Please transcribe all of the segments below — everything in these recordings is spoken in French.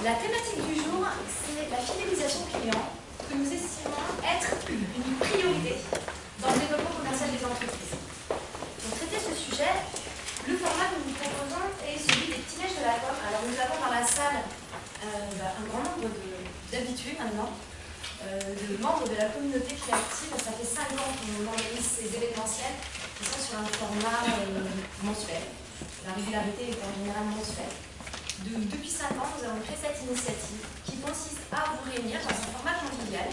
La thématique du jour, c'est la fidélisation client que nous estimons être une priorité dans le développement commercial des entreprises. Pour traiter ce sujet, le format que nous vous proposons est celui des petits déj de la com. Alors nous avons dans la salle un grand nombre d'habitués maintenant, de membres de la communauté qui est active. Ça fait 5 ans qu'on organise ces événementiels qui sont sur un format mensuel. La régularité est en général mensuelle. Depuis 5 ans, nous avons créé cette initiative qui consiste à vous réunir dans un format convivial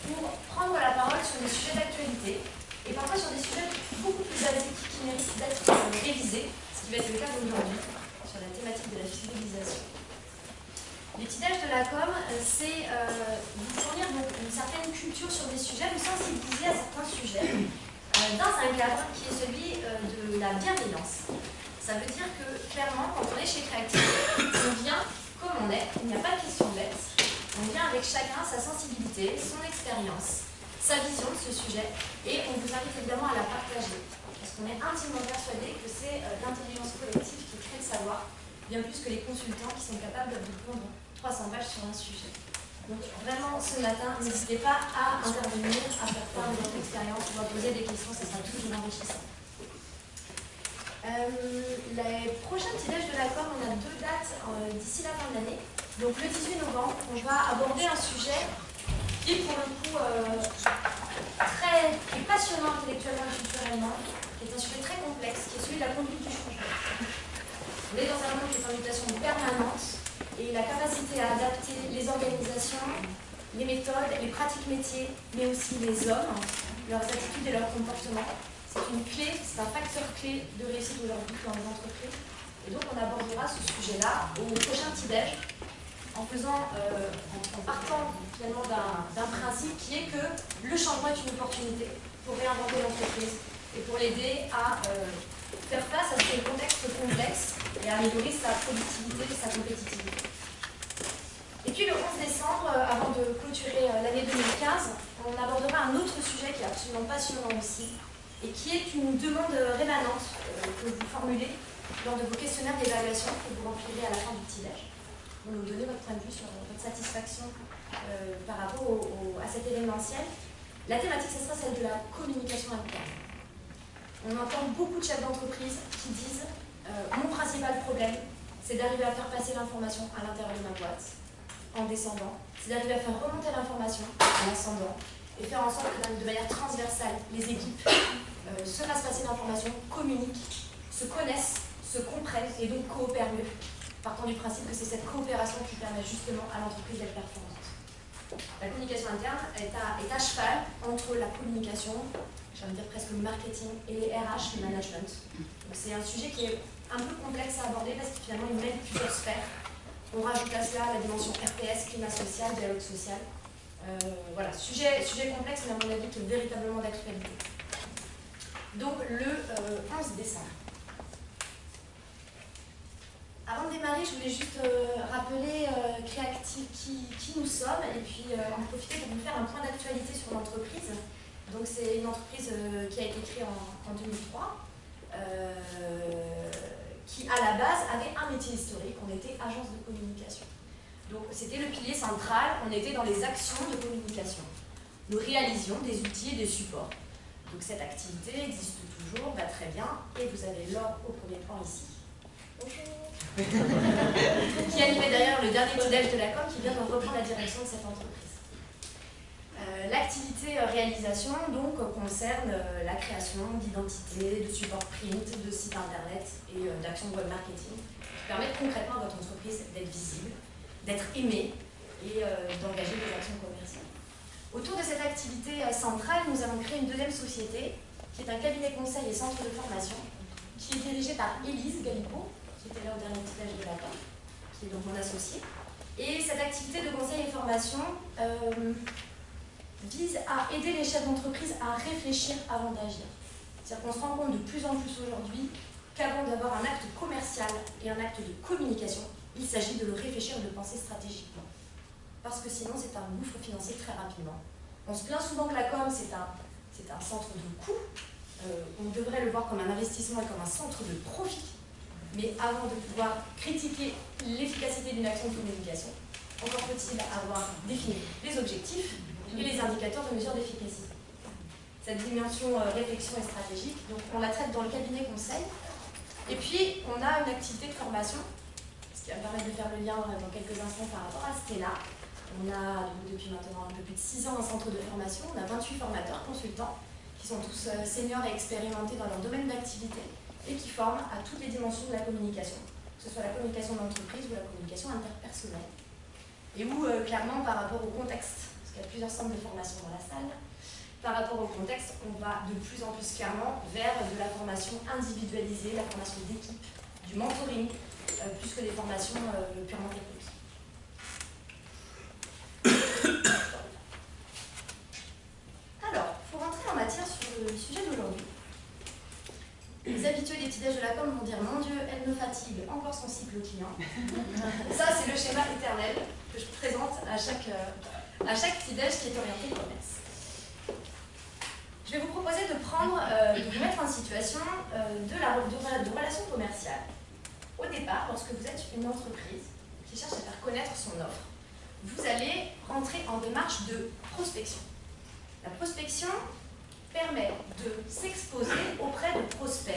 pour prendre la parole sur des sujets d'actualité et parfois sur des sujets beaucoup plus basiques qui méritent d'être révisés, ce qui va être le cas d'aujourd'hui sur la thématique de la fidélisation. Les petits déj de la com, c'est vous fournir donc une certaine culture sur des sujets, vous sensibiliser à certains sujets dans un cadre qui est celui de la bienveillance. Ça veut dire que, clairement, quand on est chez Créatif, on vient comme on est, il n'y a pas de question bête. On vient avec chacun sa sensibilité, son expérience, sa vision de ce sujet, et on vous invite évidemment à la partager. Parce qu'on est intimement persuadé que c'est l'intelligence collective qui crée le savoir, bien plus que les consultants qui sont capables de pondre 300 pages sur un sujet. Donc vraiment, ce matin, n'hésitez pas à intervenir, à faire part de votre expérience, ou à poser des questions, ça sera toujours enrichissant. Les prochains petits déj de la com, on a 2 dates d'ici la fin de l'année. Donc le 18 novembre, on va aborder un sujet qui est pour le coup qui est passionnant intellectuellement et culturellement, qui est un sujet très complexe, qui est celui de la conduite du changement. On est dans un monde qui est en mutation permanente et la capacité à adapter les organisations, les méthodes, les pratiques métiers, mais aussi les hommes, leurs attitudes et leurs comportements. C'est une clé, c'est un facteur clé de réussite aujourd'hui dans les entreprises. Et donc on abordera ce sujet-là au prochain petit déj en partant finalement d'un principe qui est que le changement est une opportunité pour réinventer l'entreprise et pour l'aider à faire face à ce contexte complexe et à améliorer sa productivité et sa compétitivité. Et puis le 11 décembre, avant de clôturer l'année 2015, on abordera un autre sujet qui est absolument passionnant aussi, et qui est une demande rémanente que vous formulez lors de vos questionnaires d'évaluation que vous remplirez à la fin du petit-déj. Vous nous donnez votre point de vue sur votre satisfaction par rapport à cet événementiel. La thématique, ce sera celle de la communication interne. On entend beaucoup de chefs d'entreprise qui disent mon principal problème, c'est d'arriver à faire passer l'information à l'intérieur de ma boîte en descendant, c'est d'arriver à faire remonter l'information en ascendant et faire en sorte que de manière transversale, les équipes se fassent passer l'information, communiquent, se connaissent, se comprennent et donc coopèrent mieux, partant du principe que c'est cette coopération qui permet justement à l'entreprise d'être performante. La communication interne est à cheval entre la communication, j'ai envie de dire presque le marketing, et les RH, le management. C'est un sujet qui est un peu complexe à aborder parce que finalement il mêle plusieurs sphères. On rajoute à cela la dimension RPS, climat social, dialogue social. Voilà, sujet complexe, mais à mon avis qui est véritablement d'actualité. Donc le 11 décembre. Avant de démarrer, je voulais juste rappeler Créatif qui nous sommes et puis en profiter pour vous faire un point d'actualité sur l'entreprise. Donc c'est une entreprise qui a été créée en 2003, qui à la base avait un métier historique, on était agence de communication. Donc c'était le pilier central, on était dans les actions de communication. Nous réalisions des outils et des supports. Donc cette activité existe toujours, va très bien, et vous avez Laure au premier plan ici. Bonjour. Qui animait d'ailleurs le dernier petit-déj de la com, qui vient de reprendre la direction de cette entreprise. L'activité réalisation donc concerne la création d'identités, de supports print, de sites internet et d'actions web marketing qui permettent concrètement à votre entreprise d'être visible, d'être aimée et d'engager des actions commerciales. Autour de cette activité centrale, nous avons créé une deuxième société qui est un cabinet conseil et centre de formation qui est dirigé par Élise Galipo, qui était là au dernier petit déj de la com, qui est donc mon associée. Et cette activité de conseil et formation vise à aider les chefs d'entreprise à réfléchir avant d'agir. C'est-à-dire qu'on se rend compte de plus en plus aujourd'hui qu'avant d'avoir un acte commercial et un acte de communication, il s'agit de le réfléchir et de le penser stratégiquement. Parce que sinon, c'est un gouffre financier très rapidement. On se plaint souvent que la com, c'est un centre de coût. On devrait le voir comme un investissement et comme un centre de profit. Mais avant de pouvoir critiquer l'efficacité d'une action de communication, Encore faut-il avoir défini les objectifs et les indicateurs de mesure d'efficacité. Cette dimension réflexion et stratégique, donc on la traite dans le cabinet conseil. Et puis, on a une activité de formation, ce qui va me permettre de faire le lien dans quelques instants par rapport à Stella. On a depuis maintenant un peu plus de 6 ans un centre de formation, on a 28 formateurs, consultants, qui sont tous seniors et expérimentés dans leur domaine d'activité et qui forment à toutes les dimensions de la communication, que ce soit la communication d'entreprise ou la communication interpersonnelle. Et où, clairement, par rapport au contexte, parce qu'il y a plusieurs centres de formation dans la salle, par rapport au contexte, on va de plus en plus clairement vers de la formation individualisée, la formation d'équipe, du mentoring, plus que des formations purement techniques. Alors, pour rentrer en matière sur le sujet d'aujourd'hui, les habitués des petits-déj de la com vont dire « Mon Dieu, elle me fatigue, encore son cycle client ». Ça, c'est le schéma éternel que je présente à chaque petit-déj qui est orienté commerce. Je vais vous proposer de vous mettre en situation de relations commerciales. Au départ, lorsque vous êtes une entreprise qui cherche à faire connaître son offre, vous allez rentrer en démarche de prospection. La prospection permet de s'exposer auprès de prospects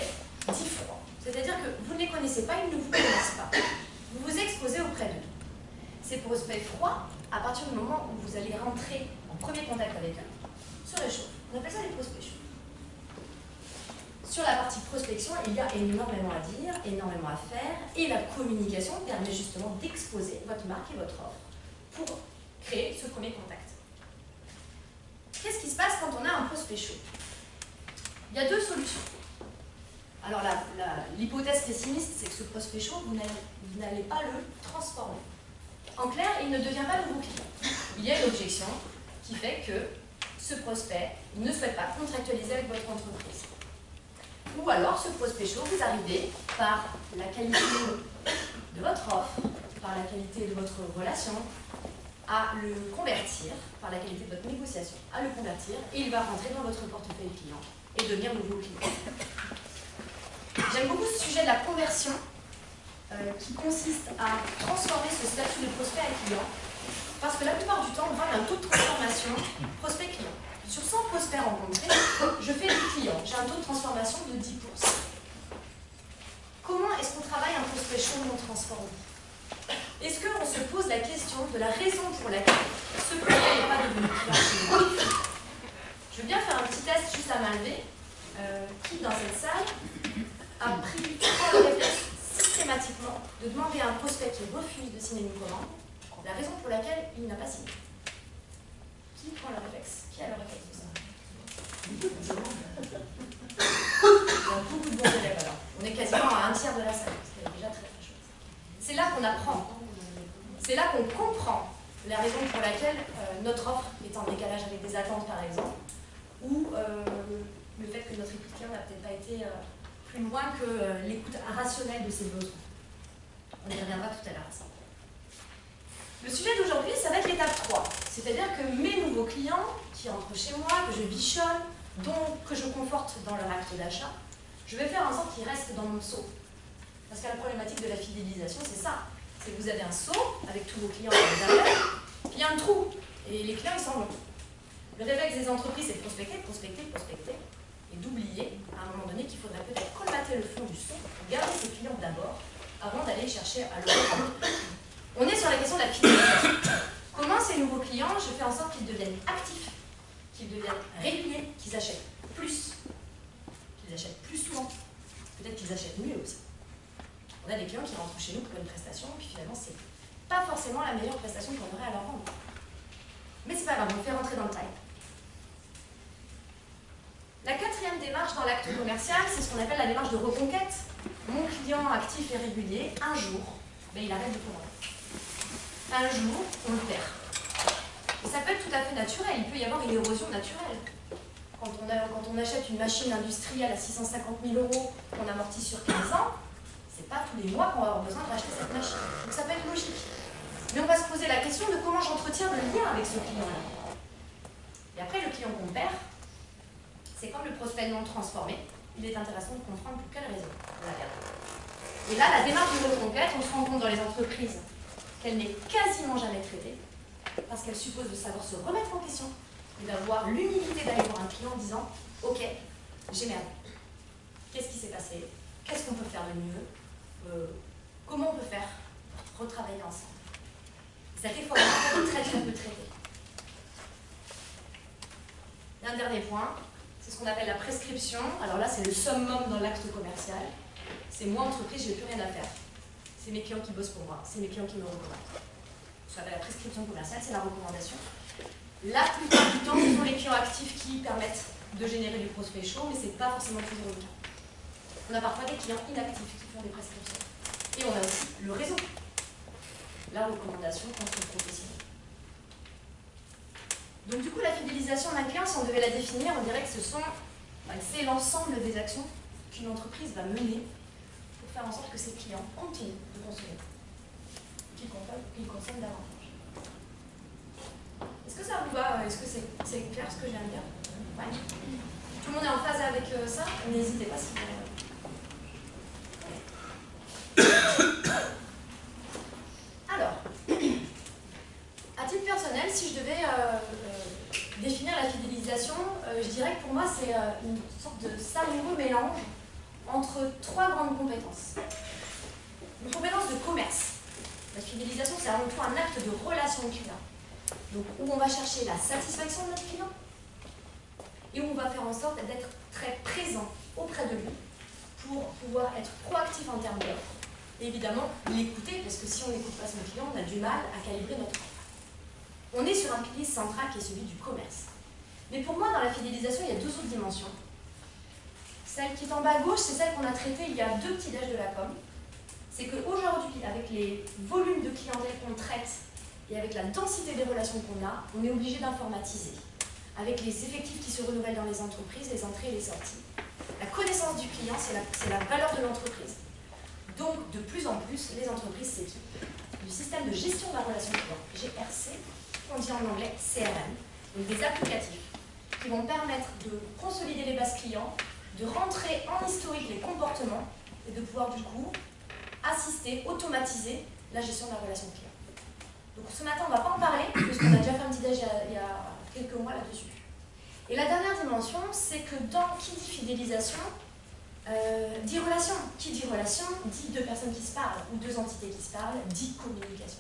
dits froids. C'est-à-dire que vous ne les connaissez pas, ils ne vous connaissent pas. Vous vous exposez auprès d'eux. Ces prospects froids, à partir du moment où vous allez rentrer en premier contact avec eux, se réchauffent. On appelle ça les prospects chauds. Sur la partie prospection, il y a énormément à dire, énormément à faire, et la communication permet justement d'exposer votre marque et votre offre pour créer ce premier contact. Qu'est-ce qui se passe quand on a un prospect chaud? Il y a deux solutions. Alors l'hypothèse pessimiste, c'est que ce prospect chaud, vous n'allez pas le transformer. En clair, il ne devient pas nouveau client. Il y a une objection qui fait que ce prospect ne souhaite pas contractualiser avec votre entreprise. Ou alors, ce prospect chaud, vous arrivez par la qualité de votre offre, par la qualité de votre relation, à le convertir, par la qualité de votre négociation, à le convertir, et il va rentrer dans votre portefeuille client et devenir nouveau client. J'aime beaucoup ce sujet de la conversion, qui consiste à transformer ce statut de prospect à client, parce que la plupart du temps, on parle d'un taux de transformation prospect-client. Sur 100 prospects rencontrés, je fais 10 clients. J'ai un taux de transformation de 10%. Comment est-ce qu'on travaille un prospect chaud non transformé? Est-ce qu'on se pose la question de la raison pour laquelle ce prospect n'est pas devenu client chez nous? Je veux bien faire un petit test juste à main levée. Qui dans cette salle a prend le réflexe systématiquement de demander à un prospect qui refuse de signer une commande la raison pour laquelle il n'a pas signé? Qui prend le réflexe? Qui a le réflexe de ça? Il y a beaucoup de bons élèves alors. On est quasiment à un tiers de la salle, ce qui est déjà très très chouette. C'est là qu'on apprend. C'est là qu'on comprend la raison pour laquelle notre offre est en décalage avec des attentes par exemple, ou le fait que notre écoute client n'a peut-être pas été plus loin que l'écoute rationnelle de ses besoins. On y reviendra tout à l'heure à ça. Le sujet d'aujourd'hui, ça va être l'étape 3. C'est-à-dire que mes nouveaux clients qui entrent chez moi, que je bichonne, que je conforte dans leur acte d'achat, je vais faire en sorte qu'ils restent dans mon seau. Parce que la problématique de la fidélisation, c'est ça. C'est que vous avez un seau avec tous vos clients à l'intérieur, puis il y a un trou. Et les clients, ils s'en vont. Le réflexe des entreprises, c'est de prospecter, prospecter, prospecter, et d'oublier, à un moment donné, qu'il faudrait peut-être colmater le fond du seau, garder ses clients d'abord, avant d'aller chercher à le reprendre. On est sur la question de la fidélisation. Comment ces nouveaux clients, je fais en sorte qu'ils deviennent actifs, qu'ils deviennent réguliers, qu'ils achètent plus souvent, peut-être qu'ils achètent mieux aussi. On a des clients qui rentrent chez nous pour une prestation, puis finalement, c'est pas forcément la meilleure prestation qu'on aurait à leur rendre. Mais c'est pas grave, on fait rentrer dans le taille. La quatrième démarche dans l'acte commercial, c'est ce qu'on appelle la démarche de reconquête. Mon client actif et régulier, un jour, il arrête de commander. Un jour, on le perd. Et ça peut être tout à fait naturel, il peut y avoir une érosion naturelle. Quand on achète une machine industrielle à 650 000 € qu'on amortit sur 15 ans, c'est pas tous les mois qu'on va avoir besoin de racheter cette machine. Donc ça peut être logique. Mais on va se poser la question de comment j'entretiens le lien avec ce client-là. Et après, le client qu'on perd, c'est comme le prospect non transformé. Il est intéressant de comprendre pour quelle raison on la perd. Et là, la démarche de reconquête, on se rend compte dans les entreprises qu'elle n'est quasiment jamais traitée, parce qu'elle suppose de savoir se remettre en question et d'avoir l'humilité d'aller voir un client en disant « Ok, j'ai merdé. Qu'est-ce qui s'est passé? Qu'est-ce qu'on peut faire de mieux? Comment on peut faire pour retravailler ensemble ?» Cet effort est très peu traité. Et un dernier point, c'est ce qu'on appelle la prescription. Alors là, c'est le summum dans l'acte commercial. C'est moi, entreprise, je n'ai plus rien à faire. C'est mes clients qui bossent pour moi, c'est mes clients qui me recommandent. Ça s'appelle la prescription commerciale, c'est la recommandation. La plupart du temps, ce sont les clients actifs qui permettent de générer du prospect chaud, mais ce n'est pas forcément toujours le cas. On a parfois des clients inactifs qui font des prescriptions. Et on a aussi le réseau. La recommandation contre le professionnel. Donc du coup, la fidélisation d'un client, si on devait la définir, on dirait que c'est l'ensemble des actions qu'une entreprise va mener pour faire en sorte que ses clients continuent de consommer, qu'ils consomment davantage. Est-ce que ça vous va? Est-ce que c'est clair ce que je viens de dire? Ouais. Tout le monde est en phase avec ça? N'hésitez pas si vous... Alors, à titre personnel, si je devais définir la fidélisation, je dirais que pour moi c'est une sorte de savoureux mélange entre trois grandes compétences. Une compétence de commerce. La fidélisation, c'est avant tout un acte de relation client. Donc, où on va chercher la satisfaction de notre client et où on va faire en sorte d'être très présent auprès de lui pour pouvoir être proactif en termes d'offres. Et évidemment, l'écouter, parce que si on n'écoute pas son client, on a du mal à calibrer notre offre. On est sur un pilier central qui est celui du commerce. Mais pour moi, dans la fidélisation, il y a deux autres dimensions. Celle qui est en bas à gauche, c'est celle qu'on a traitée il y a 2 petits déj de la com. C'est qu'aujourd'hui, avec les volumes de clientèle qu'on traite et avec la densité des relations qu'on a, on est obligé d'informatiser. Avec les effectifs qui se renouvellent dans les entreprises, les entrées et les sorties. La connaissance du client, c'est la valeur de l'entreprise. Donc, de plus en plus, les entreprises s'équipent du système de gestion de la relation client, GRC, on dit en anglais CRM, donc des applicatifs qui vont permettre de consolider les bases clients, de rentrer en historique les comportements et de pouvoir du coup assister, automatiser la gestion de la relation client. Donc ce matin, on ne va pas en parler, parce qu'on a déjà fait un petit déj il y a quelques mois là-dessus. Et la dernière dimension, c'est que dans qui dit fidélisation, dit relation. Qui dit relation, dit 2 personnes qui se parlent, ou 2 entités qui se parlent, dit communication.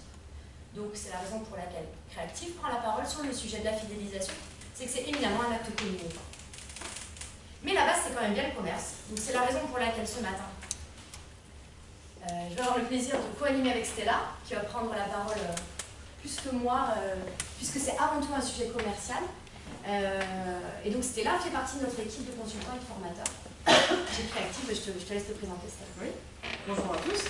Donc c'est la raison pour laquelle Créactive prend la parole sur le sujet de la fidélisation, c'est que c'est éminemment un acte communicant. Mais la base, c'est quand même bien le commerce. Donc c'est la raison pour laquelle ce matin, je vais avoir le plaisir de co-animer avec Stella, qui va prendre la parole plus que moi, puisque c'est avant tout un sujet commercial. Et donc Stella fait partie de notre équipe de consultants et de formateurs. Chez Créactive, je te laisse te présenter, Stella. Oui, bonjour à tous.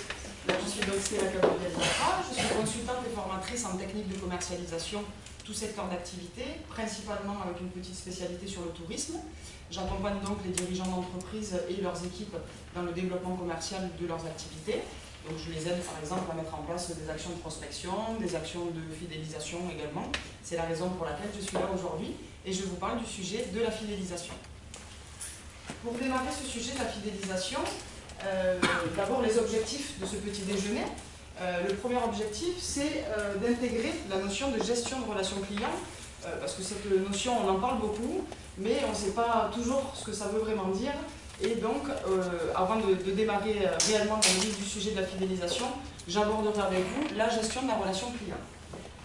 Je suis donc Stella Gabriel-Zafra, je suis consultante et formatrice en technique de commercialisation, tout secteur d'activité, principalement avec une petite spécialité sur le tourisme. J'accompagne donc les dirigeants d'entreprise et leurs équipes dans le développement commercial de leurs activités. Donc je les aide par exemple à mettre en place des actions de prospection, des actions de fidélisation également. C'est la raison pour laquelle je suis là aujourd'hui et je vous parle du sujet de la fidélisation. Pour démarrer ce sujet de la fidélisation, d'abord les objectifs de ce petit déjeuner. Le premier objectif, c'est d'intégrer la notion de gestion de relations clients, parce que cette notion, on en parle beaucoup, mais on ne sait pas toujours ce que ça veut vraiment dire. Et donc, avant de démarrer réellement dans le vif du sujet de la fidélisation, j'aborderai avec vous la gestion de la relation client.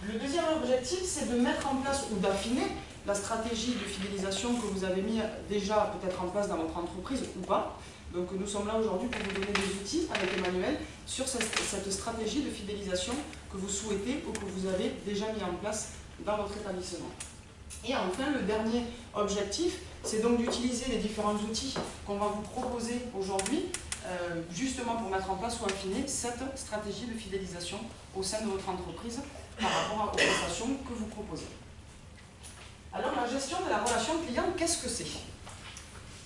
Le deuxième objectif, c'est de mettre en place ou d'affiner la stratégie de fidélisation que vous avez mis déjà peut-être en place dans votre entreprise ou pas. Donc nous sommes là aujourd'hui pour vous donner des outils avec Emmanuel sur cette stratégie de fidélisation que vous souhaitez ou que vous avez déjà mis en place dans votre établissement. Et enfin, le dernier objectif, c'est donc d'utiliser les différents outils qu'on va vous proposer aujourd'hui, justement pour mettre en place ou affiner cette stratégie de fidélisation au sein de votre entreprise par rapport aux prestations que vous proposez. Alors, la gestion de la relation client, qu'est-ce que c'est?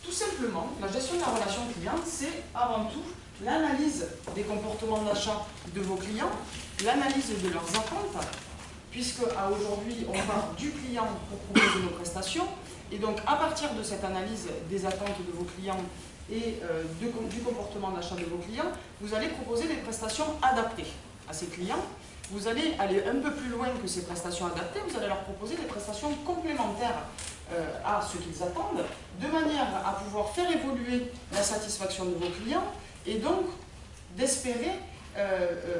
Tout simplement, la gestion de la relation client, c'est avant tout l'analyse des comportements d'achat de vos clients, l'analyse de leurs attentes, puisque à aujourd'hui, on part du client pour proposer nos prestations, et donc à partir de cette analyse des attentes de vos clients et du comportement d'achat de vos clients, vous allez proposer des prestations adaptées à ces clients, vous allez aller un peu plus loin que ces prestations adaptées, vous allez leur proposer des prestations complémentaires à ce qu'ils attendent, de manière à pouvoir faire évoluer la satisfaction de vos clients et donc d'espérer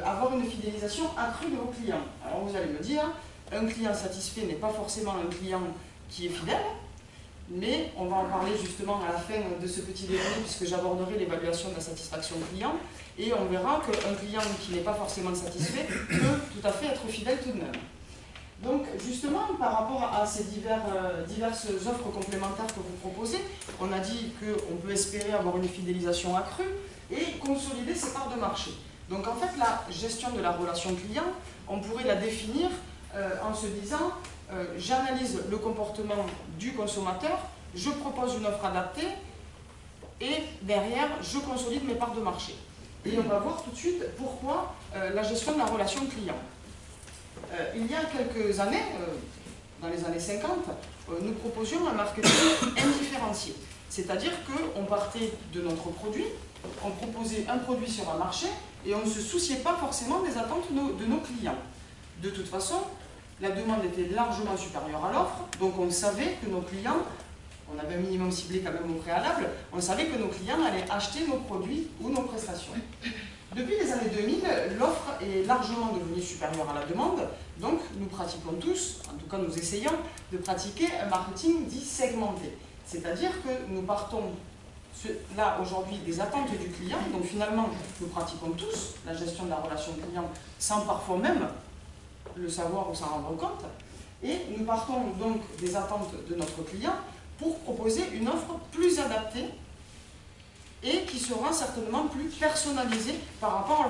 avoir une fidélisation accrue de vos clients. Alors vous allez me dire, un client satisfait n'est pas forcément un client qui est fidèle, mais on va en parler justement à la fin de ce petit déjeuner puisque j'aborderai l'évaluation de la satisfaction client et on verra qu'un client qui n'est pas forcément satisfait peut tout à fait être fidèle tout de même. Donc justement, par rapport à ces diverses offres complémentaires que vous proposez, on a dit qu'on peut espérer avoir une fidélisation accrue et consolider ses parts de marché. Donc en fait, la gestion de la relation client, on pourrait la définir en se disant j'analyse le comportement du consommateur, je propose une offre adaptée et derrière, je consolide mes parts de marché. Et on va voir tout de suite pourquoi la gestion de la relation client. Il y a quelques années, dans les années 50, nous proposions un marketing indifférencié. C'est-à-dire qu'on partait de notre produit, on proposait un produit sur un marché et on ne se souciait pas forcément des attentes de nos clients. De toute façon, la demande était largement supérieure à l'offre, donc on savait que nos clients, on avait un minimum ciblé quand même au préalable, on savait que nos clients allaient acheter nos produits ou nos prestations. Depuis les années 2000, l'offre est largement devenue supérieure à la demande, donc nous pratiquons tous, en tout cas nous essayons, de pratiquer un marketing dit segmenté. C'est-à-dire que nous partons là aujourd'hui des attentes du client, donc finalement nous pratiquons tous la gestion de la relation client sans parfois même le savoir ou s'en rendre compte, et nous partons donc des attentes de notre client pour proposer une offre plus adaptée et qui sera certainement plus personnalisée par rapport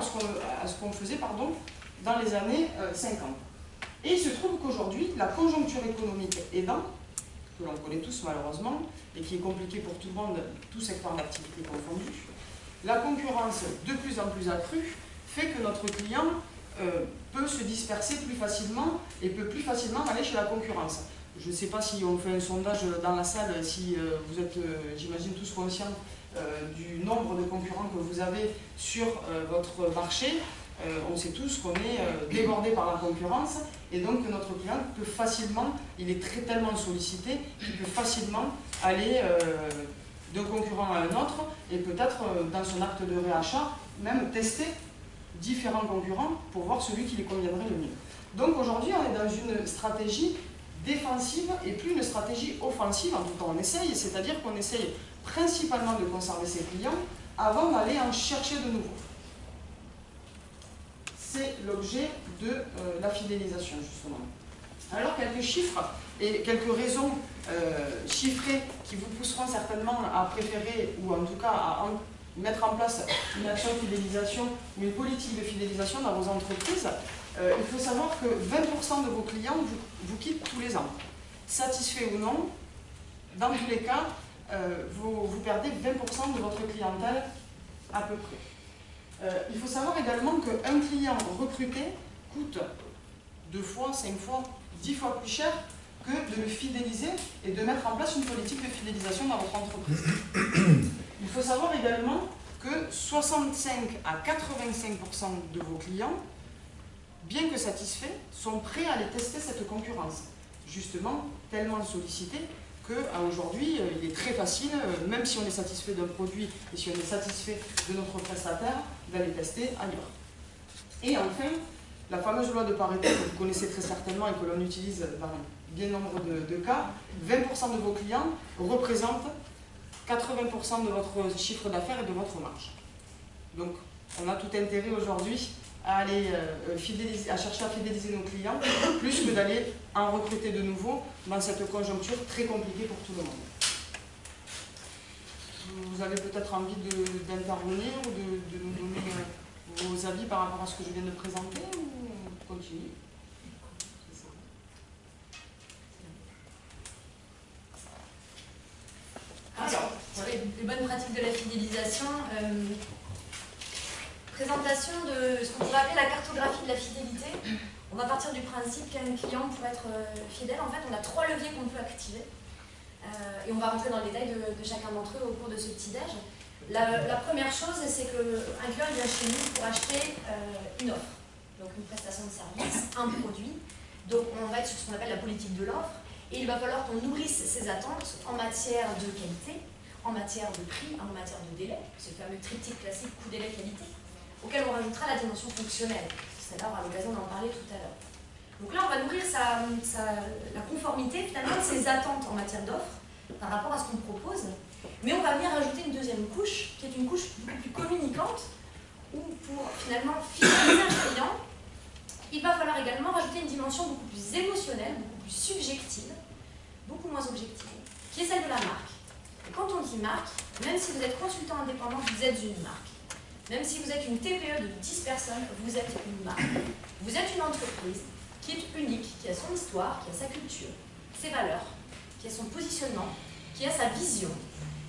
à ce qu'on faisait dans les années 50. Et il se trouve qu'aujourd'hui, la conjoncture économique aidant, que l'on connaît tous malheureusement, et qui est compliquée pour tout le monde, tout secteur d'activité confondu, la concurrence de plus en plus accrue fait que notre client peut se disperser plus facilement et peut plus facilement aller chez la concurrence. Je ne sais pas si on fait un sondage dans la salle, si vous êtes, j'imagine, tous conscients du nombre de concurrents que vous avez sur votre marché. On sait tous qu'on est débordé par la concurrence et donc que notre client peut facilement, il est tellement sollicité, qu'il peut facilement aller d'un concurrent à un autre et peut-être dans son acte de réachat, même tester différents concurrents pour voir celui qui lui conviendrait le mieux. Donc aujourd'hui, on est dans une stratégie défensive et plus une stratégie offensive, en tout cas on essaye, c'est-à-dire qu'on essaye principalement de conserver ses clients avant d'aller en chercher de nouveaux. C'est l'objet de la fidélisation, justement. Alors, quelques chiffres et quelques raisons chiffrées qui vous pousseront certainement à préférer, ou en tout cas à mettre en place une action de fidélisation ou une politique de fidélisation dans vos entreprises. Il faut savoir que 20% de vos clients vous quittent tous les ans. Satisfaits ou non, dans tous les cas, vous perdez 20% de votre clientèle à peu près. Il faut savoir également qu'un client recruté coûte 2 fois, 5 fois, 10 fois plus cher que de le fidéliser et de mettre en place une politique de fidélisation dans votre entreprise. Il faut savoir également que 65 à 85% de vos clients, bien que satisfaits, sont prêts à aller tester cette concurrence. Justement, tellement sollicités qu'aujourd'hui, il est très facile, même si on est satisfait d'un produit et si on est satisfait de notre prestataire, d'aller tester ailleurs. Et enfin, la fameuse loi de Pareto que vous connaissez très certainement et que l'on utilise dans bien nombre de cas, 20% de vos clients représentent 80% de votre chiffre d'affaires et de votre marge. Donc, on a tout intérêt aujourd'hui à aller à chercher à fidéliser nos clients, plus que d'aller en recruter de nouveaux dans cette conjoncture très compliquée pour tout le monde. Vous avez peut-être envie d'intervenir ou de nous donner vos avis par rapport à ce que je viens de présenter, ou on continue? Alors, sur les bonnes pratiques de la fidélisation, présentation de ce qu'on pourrait appeler la cartographie de la fidélité. On va partir du principe qu'un client, pour être fidèle, en fait, on a 3 leviers qu'on peut activer. Et on va rentrer dans le détail de chacun d'entre eux au cours de ce petit-déj. La première chose, c'est qu'un client vient chez nous pour acheter une offre. donc une prestation de service, un produit. Donc on va être sur ce qu'on appelle la politique de l'offre, et il va falloir qu'on nourrisse ces attentes en matière de qualité, en matière de prix, en matière de délai, ce fameux triptyque classique coût, délai, qualité, auquel on rajoutera la dimension fonctionnelle. Celle-là, on aura l'occasion d'en parler tout à l'heure. Donc là, on va nourrir la conformité finalement de ses attentes en matière d'offre par rapport à ce qu'on propose, mais on va venir ajouter une deuxième couche, qui est une couche beaucoup plus communicante, où pour finalement fidéliser un client, il va falloir également rajouter une dimension beaucoup plus émotionnelle, beaucoup plus subjective, beaucoup moins objective, qui est celle de la marque. Et quand on dit marque, même si vous êtes consultant indépendant, vous êtes une marque. Même si vous êtes une TPE de 10 personnes, vous êtes une marque. Vous êtes une entreprise qui est unique, qui a son histoire, qui a sa culture, ses valeurs, qui a son positionnement, qui a sa vision,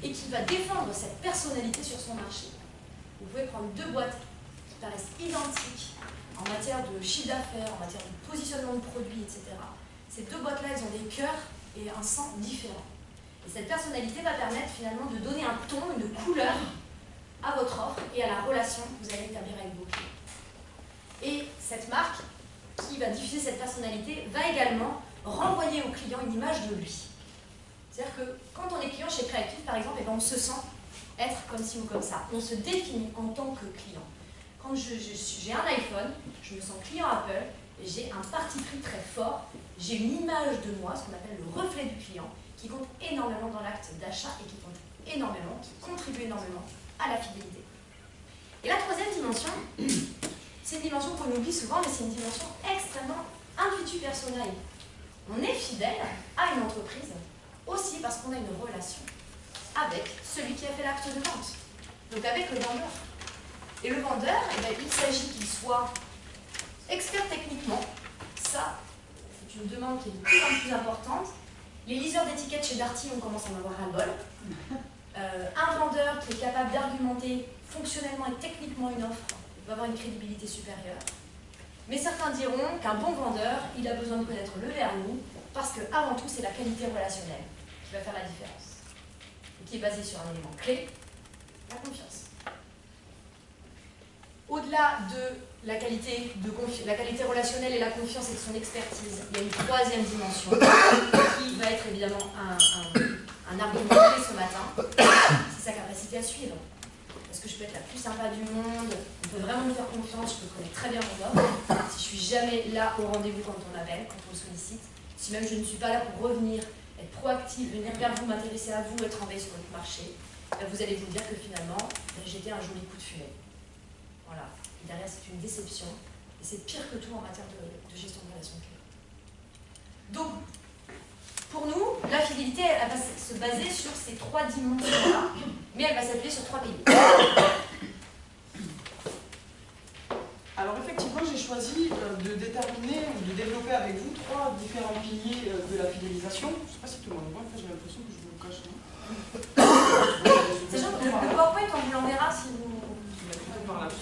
et qui va défendre cette personnalité sur son marché. Vous pouvez prendre deux boîtes qui paraissent identiques en matière de chiffre d'affaires, en matière de positionnement de produits, etc. Ces deux boîtes-là, elles ont des cœurs et un sang différents. Et cette personnalité va permettre finalement de donner un ton, une couleur à votre offre et à la relation que vous allez établir avec vos clients. Et cette marque qui va diffuser cette personnalité va également renvoyer au client une image de lui. C'est-à-dire que quand on est client chez Creative, par exemple, on se sent être comme ci ou comme ça. On se définit en tant que client. Quand j'ai un iPhone, je me sens client Apple, et j'ai un parti pris très fort, j'ai une image de moi, ce qu'on appelle le reflet du client, qui compte énormément dans l'acte d'achat et qui compte énormément, qui contribue énormément à la fidélité. Et la troisième dimension, c'est une dimension qu'on oublie souvent, mais c'est une dimension extrêmement intuitive personnelle. On est fidèle à une entreprise aussi parce qu'on a une relation avec celui qui a fait l'acte de vente, donc avec le vendeur. Et le vendeur, eh bien, il s'agit qu'il soit expert techniquement. Ça, c'est une demande qui est de plus en plus importante. Les liseurs d'étiquettes chez Darty, on commence à en avoir ras-le-bol. Un vendeur qui est capable d'argumenter fonctionnellement et techniquement une offre va avoir une crédibilité supérieure. Mais certains diront qu'un bon vendeur, il a besoin de connaître le vernis, parce qu'avant tout, c'est la qualité relationnelle qui va faire la différence. Et qui est basée sur un élément clé, la confiance. Au-delà de la qualité relationnelle et la confiance et de son expertise, il y a une troisième dimension qui va être évidemment un argument clé ce matin, c'est sa capacité à suivre. Parce que je peux être la plus sympa du monde, on peut vraiment me faire confiance, je peux connaître très bien mon offre. Si je suis jamais là au rendez-vous quand on appelle, quand on le sollicite, si même je ne suis pas là pour revenir, être proactive, venir vers vous, m'intéresser à vous, être en veille sur votre marché, vous allez vous dire que finalement, j'étais un joli coup de fumée. Voilà. Et derrière, c'est une déception. Et c'est pire que tout en matière de gestion de relations clients. Donc, pour nous, la fidélité, elle va se baser sur ces trois dimensions-là, mais elle va s'appuyer sur trois piliers. Alors effectivement, j'ai choisi de déterminer ou de développer avec vous trois différents piliers de la fidélisation. Je ne sais pas si tout le monde voit, en fait j'ai l'impression que je vous le cache. Sachant que le PowerPoint, on vous l'enverra si vous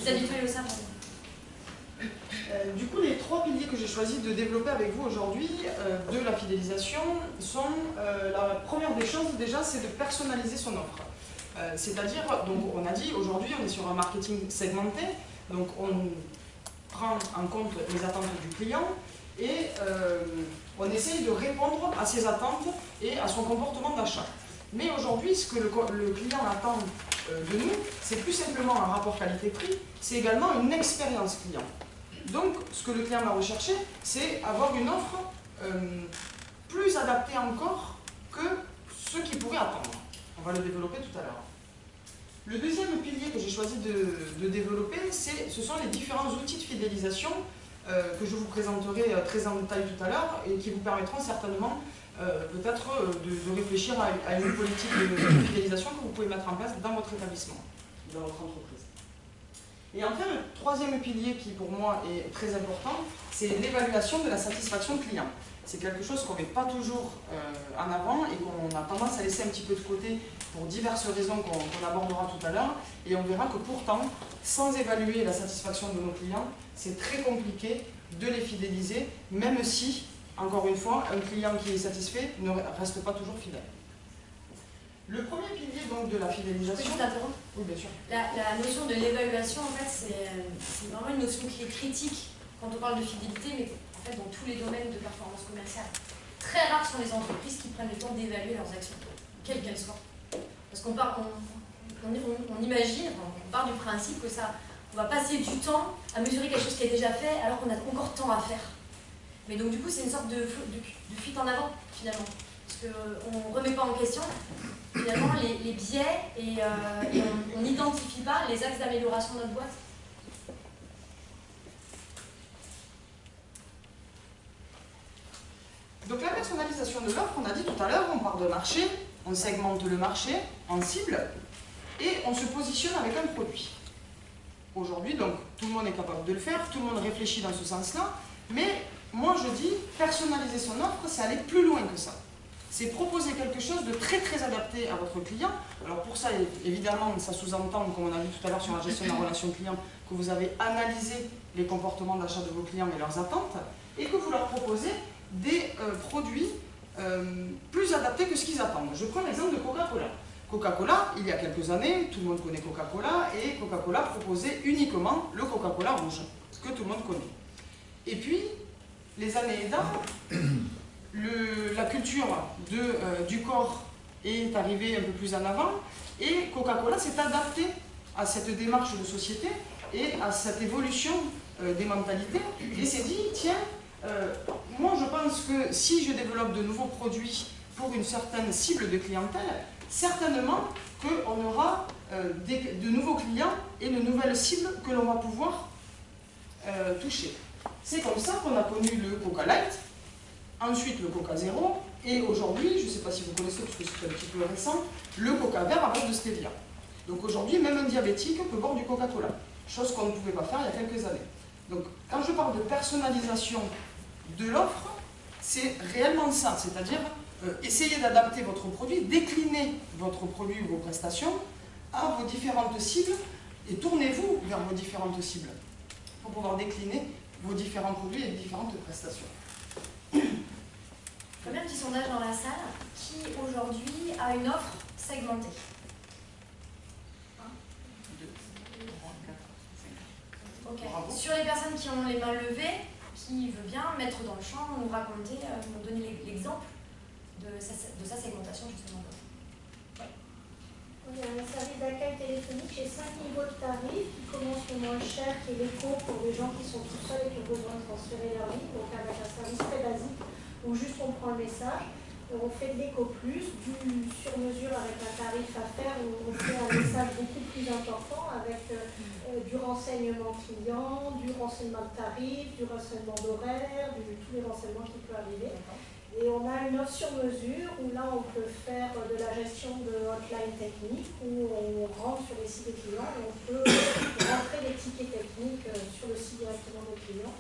habituez au savoir. Du coup, les trois piliers que j'ai choisi de développer avec vous aujourd'hui de la fidélisation sont, la première des choses déjà, c'est de personnaliser son offre. C'est-à-dire, donc on a dit, aujourd'hui on est sur un marketing segmenté, donc on prend en compte les attentes du client et on essaye de répondre à ses attentes et à son comportement d'achat. Mais aujourd'hui, ce que le client attend de nous, c'est plus simplement un rapport qualité-prix, c'est également une expérience client. Donc, ce que le client va rechercher, c'est avoir une offre plus adaptée encore que ce qu'il pourrait attendre. On va le développer tout à l'heure. Le deuxième pilier que j'ai choisi de développer, ce sont les différents outils de fidélisation que je vous présenterai très en détail tout à l'heure et qui vous permettront certainement peut-être de réfléchir à une politique de fidélisation que vous pouvez mettre en place dans votre établissement, dans votre entreprise. Et enfin, le troisième pilier qui pour moi est très important, c'est l'évaluation de la satisfaction client. C'est quelque chose qu'on ne met pas toujours en avant et qu'on a tendance à laisser un petit peu de côté pour diverses raisons qu'on abordera tout à l'heure. Et on verra que pourtant, sans évaluer la satisfaction de nos clients, c'est très compliqué de les fidéliser, même si, encore une fois, un client qui est satisfait ne reste pas toujours fidèle. Le premier pilier donc, de la fidélisation... Je peux t'interrompre ? Oui, bien sûr. La notion de l'évaluation, en fait, c'est vraiment une notion qui est critique quand on parle de fidélité, mais en fait dans tous les domaines de performance commerciale. Très rares sont les entreprises qui prennent le temps d'évaluer leurs actions, quelles qu'elles soient. Parce qu'on imagine, on part du principe que on va passer du temps à mesurer quelque chose qui est déjà fait alors qu'on a encore temps à faire. Mais donc du coup c'est une sorte de fuite en avant finalement. Parce qu'on ne remet pas en question finalement les biais et on n'identifie pas les axes d'amélioration de notre boîte. Donc la personnalisation de l'offre, on a dit tout à l'heure, on part de marché, on segmente le marché en cible et on se positionne avec un produit. Aujourd'hui, donc, tout le monde est capable de le faire, tout le monde réfléchit dans ce sens-là, mais moi je dis, personnaliser son offre, c'est aller plus loin que ça. C'est proposer quelque chose de très très adapté à votre client. Alors pour ça, évidemment, ça sous-entend, comme on a vu tout à l'heure sur la gestion de la relation client, que vous avez analysé les comportements d'achat de vos clients et leurs attentes, et que vous leur proposez des produits plus adaptés que ce qu'ils attendent. Je prends l'exemple de Coca-Cola. Coca-Cola, il y a quelques années, tout le monde connaît Coca-Cola, et Coca-Cola proposait uniquement le Coca-Cola rouge, ce que tout le monde connaît. Et puis, les années aidant, la culture du corps est arrivée un peu plus en avant, et Coca-Cola s'est adapté à cette démarche de société et à cette évolution des mentalités, et s'est dit, tiens, moi je pense que si je développe de nouveaux produits pour une certaine cible de clientèle, certainement qu'on aura de nouveaux clients et de nouvelles cibles que l'on va pouvoir toucher. C'est comme ça qu'on a connu le Coca Light, ensuite le Coca Zéro, et aujourd'hui, je ne sais pas si vous connaissez parce que c'est un petit peu récent, le Coca Vert à base de stevia. Donc aujourd'hui, même un diabétique peut boire du Coca-Cola, chose qu'on ne pouvait pas faire il y a quelques années. Donc quand je parle de personnalisation de l'offre, c'est réellement ça, c'est-à-dire essayez d'adapter votre produit, décliner votre produit ou vos prestations à vos différentes cibles et tournez-vous vers vos différentes cibles pour pouvoir décliner vos différents produits et différentes prestations. Je fais un petit sondage dans la salle. Qui aujourd'hui a une offre segmentée? 1, 2, 3, 4, 5. Ok. Sur les personnes qui ont les mains levées, qui veut bien mettre dans le champ, nous raconter, nous donner l'exemple de sa segmentation justement. Ouais. On a un service d'accueil téléphonique, j'ai 5 niveaux de tarifs qui commencent le moins cher, qui est l'éco pour les gens qui sont tout seuls et qui ont besoin de transférer leur vie, donc avec un service très basique où juste on prend le message. On fait de l'éco plus, du sur-mesure avec un tarif à faire où on fait un message beaucoup plus important avec du renseignement client, du renseignement de tarif, du renseignement d'horaire, tous les renseignements qui peuvent arriver. Et on a une offre sur mesure où là on peut faire de la gestion de hotline technique où on rentre sur les sites des clients et on peut rentrer les tickets techniques sur le site directement des clients.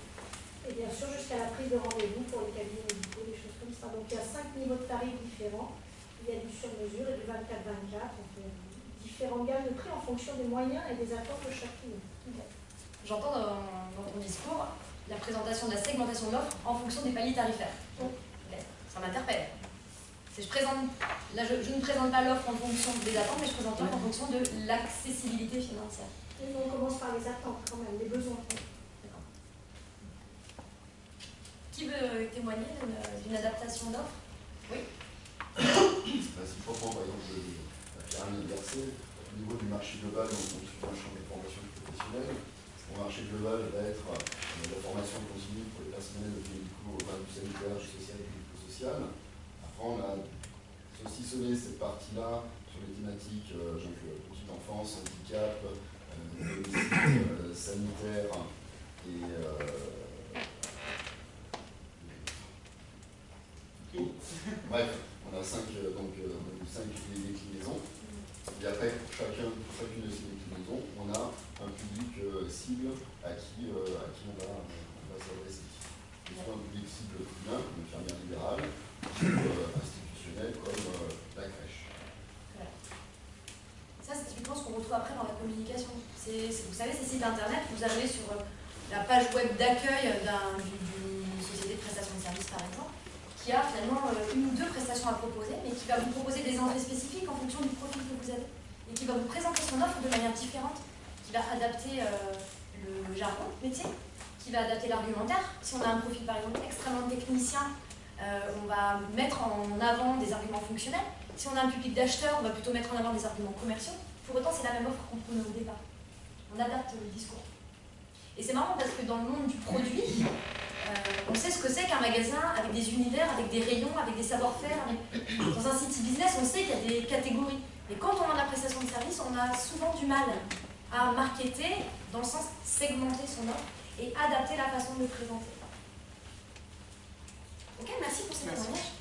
Et bien sûr jusqu'à la prise de rendez-vous pour les cabinets médicaux, des choses comme ça. Donc il y a 5 niveaux de tarifs différents. Il y a du sur-mesure et du 24-24. Donc différentes gammes de prix en fonction des moyens et des attentes de chaque client. Okay. J'entends dans ton discours la présentation de la segmentation de l'offre en fonction des paliers tarifaires. Oui. Okay. Ça m'interpelle. Je ne présente pas l'offre en fonction des attentes, mais je présente l'offre en fonction de l'accessibilité financière. Et on commence par les attentes quand même, les besoins. Qui veut témoigner d'une adaptation d'offre? Oui. Si on prend par exemple la pyramide inversée, au niveau du marché global, on suit un champ de formation professionnelle. Le marché global va être la formation continue pour les personnels médicaux, du sanitaire, du social et du médico-social. Après, on a saucissonné cette partie-là sur les thématiques petite enfance, handicap, sanitaire et bref, on a 5 déclinaisons. Et après, pour chacune de ces déclinaisons, on a un public cible à qui on va s'adresser. Soit un public cible humain, comme l'infirmière libérale, ou institutionnel, comme la crèche. Voilà. Ça, c'est typiquement ce qu'on retrouve après dans la communication. Vous savez, ces sites internet, vous arrivez sur la page web d'accueil d'une société de prestation de services, par exemple, qui a finalement une ou deux prestations à proposer, mais qui va vous proposer des entrées spécifiques en fonction du profil que vous avez, et qui va vous présenter son offre de manière différente, qui va adapter le jargon métier, qui qui va adapter l'argumentaire. Si on a un profil par exemple extrêmement technicien, on va mettre en avant des arguments fonctionnels. Si on a un public d'acheteurs, on va plutôt mettre en avant des arguments commerciaux. Pour autant, c'est la même offre qu'on prenait au départ. On adapte le discours. Et c'est marrant parce que dans le monde du produit, on sait ce que c'est qu'un magasin avec des univers, avec des rayons, avec des savoir-faire. Dans un city business, on sait qu'il y a des catégories. Et quand on a de la prestation de service, on a souvent du mal à marketer, dans le sens segmenter son offre et adapter la façon de le présenter. Ok, merci pour ces témoignages.